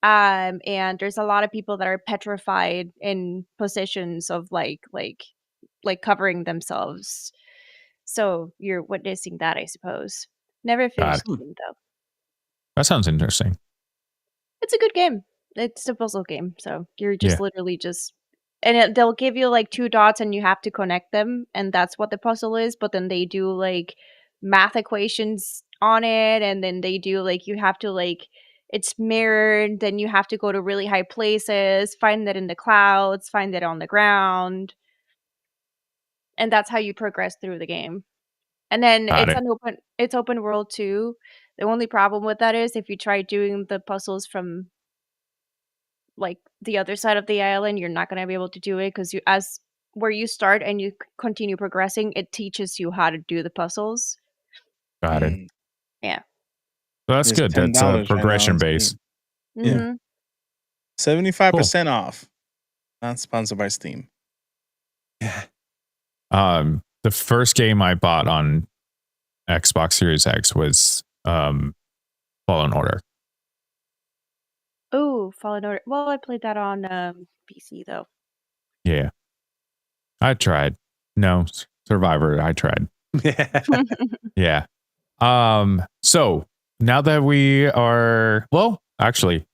and there's a lot of people that are petrified in positions of like covering themselves. So you're witnessing that, I suppose. Never finished the game though. That sounds interesting. It's a good game. It's a puzzle game, so you're just literally and they'll give you like 2 dots, and you have to connect them, and that's what the puzzle is. But then they do like math equations on it, and then they do like you have to like it's mirrored. Then you have to go to really high places, find that in the clouds, find it on the ground, and that's how you progress through the game. And then Got it. it's open world too. The only problem with that is if you try doing the puzzles from like the other side of the island, you're not gonna be able to do it because you as where you start and you continue progressing, it teaches you how to do the puzzles. Got it. Mm, Yeah. So that's it's good. $10 That's right now progression on based. Steam. Yeah, Mhm. Cool. 75% off. Not sponsored by Steam. Yeah. The first game I bought on Xbox Series X was Fallen Order. Ooh, Fallen Order. Well, I played that on PC though. Yeah. I tried. No, Survivor, I tried. Yeah. So now that we are, well, actually,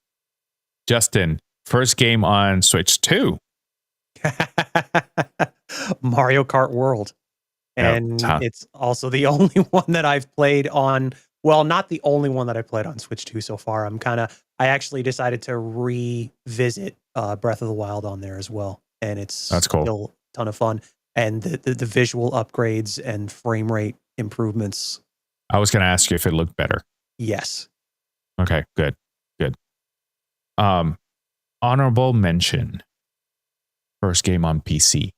Justin, first game on Switch 2. Mario Kart World. Yep. And it's also the only one that I've played on, well, not the only one that I've played on Switch 2 so far. I actually decided to revisit Breath of the Wild on there as well. And it's That's cool. still a ton of fun. And the visual upgrades and frame rate improvements. I was going to ask you if it looked better. Yes. Okay, good. Good. Honorable mention. First game on PC.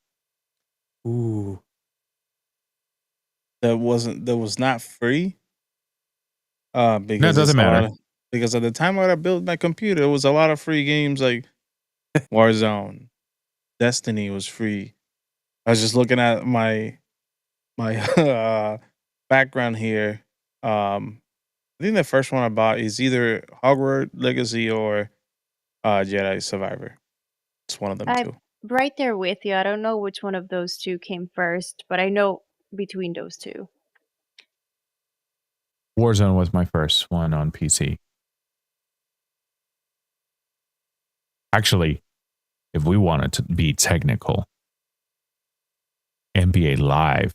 Ooh. That was not free. No, Because it doesn't matter. because at the time when I built my computer, it was a lot of free games like Warzone, Destiny was free. I was just looking at my background here. I think the first one I bought is either Hogwarts Legacy or Jedi Survivor. It's one of them I'm two. right there with you. I don't know which one of those two came first, but I know between those two. Warzone was my first one on PC. Actually, if we wanted to be technical, NBA Live,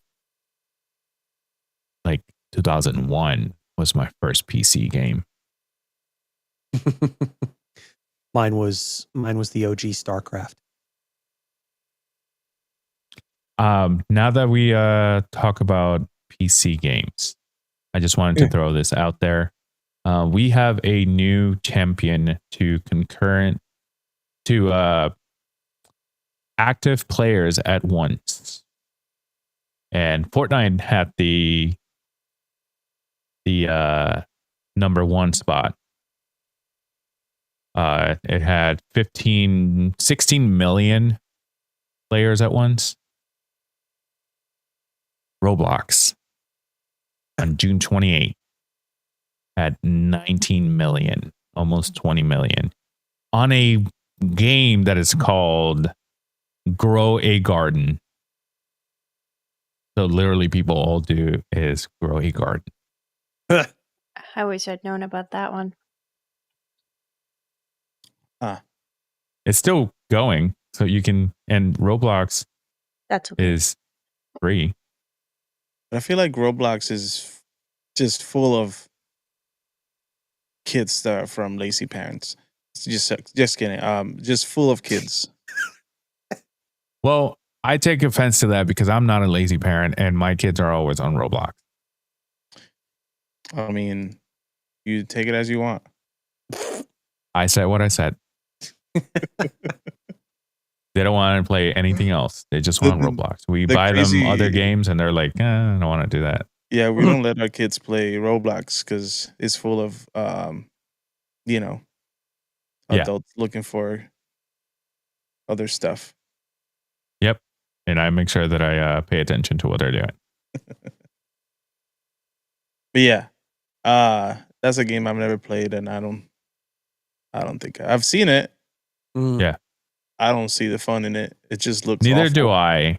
like 2001, was my first PC game. Mine was the OG StarCraft. Now that we talk about PC games, I just wanted to throw this out there. We have a new champion to active players at once. And Fortnite had the number one spot. It had 16 million players at once. Roblox on June 28th had 19 million, almost 20 million on a game that is called Grow a Garden. So literally people all do is grow a garden. I wish I'd known about that one. It's still going. So you can, and Roblox That's okay. is free. But I feel like Roblox is just full of kids that are from lazy parents. It's just kidding. Just full of kids. Well, I take offense to that because I'm not a lazy parent and my kids are always on Roblox. I mean, you take it as you want. I said what I said. They don't want to play anything else. They just want Roblox. We buy them other games and they're like, I don't want to do that. Yeah, we don't let our kids play Roblox because it's full of, adults looking for other stuff. Yep. And I make sure that I pay attention to what they're doing. But yeah, that's a game I've never played, and I don't think I've seen it. Yeah. I don't see the fun in it. It just looks Neither awful. do I.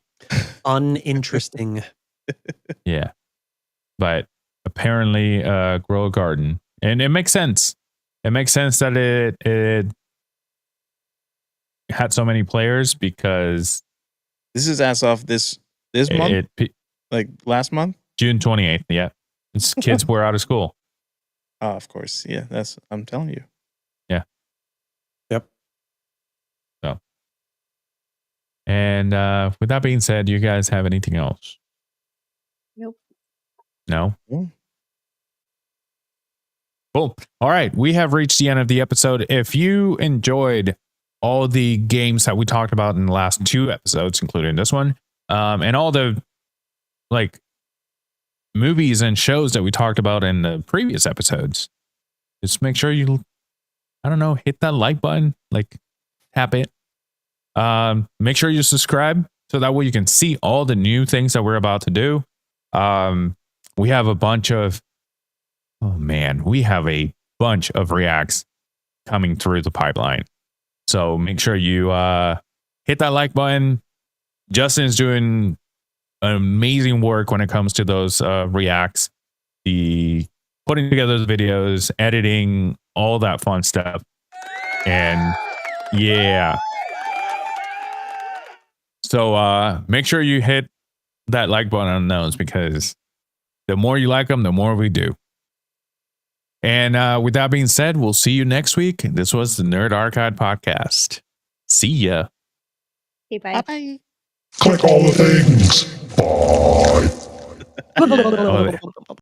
Uninteresting. Yeah. But apparently grow a garden. And it makes sense. It makes sense that it had so many players because this is as of this month? Like last month? June 28th. Yeah. It's kids were out of school. Oh, of course. Yeah, I'm telling you. Yeah. Yep. So. And with that being said, do you guys have anything else? Nope. No? Mm. Cool. All right. We have reached the end of the episode. If you enjoyed all the games that we talked about in the last 2 episodes, including this one, and all the like movies and shows that we talked about in the previous episodes, just make sure you, I don't know, hit that like button, like tap it. Make sure you subscribe so that way you can see all the new things that we're about to do. We have a bunch of, we have a bunch of reacts coming through the pipeline. So make sure you hit that like button. Justin's doing amazing work when it comes to those reacts, the putting together the videos, editing, all that fun stuff. And yeah. So make sure you hit that like button on those, because the more you like them, the more we do. And with that being said, we'll see you next week. This was the Nerd Archive Podcast. See ya. Okay, bye. Bye. Click all the things. Bye. Oh,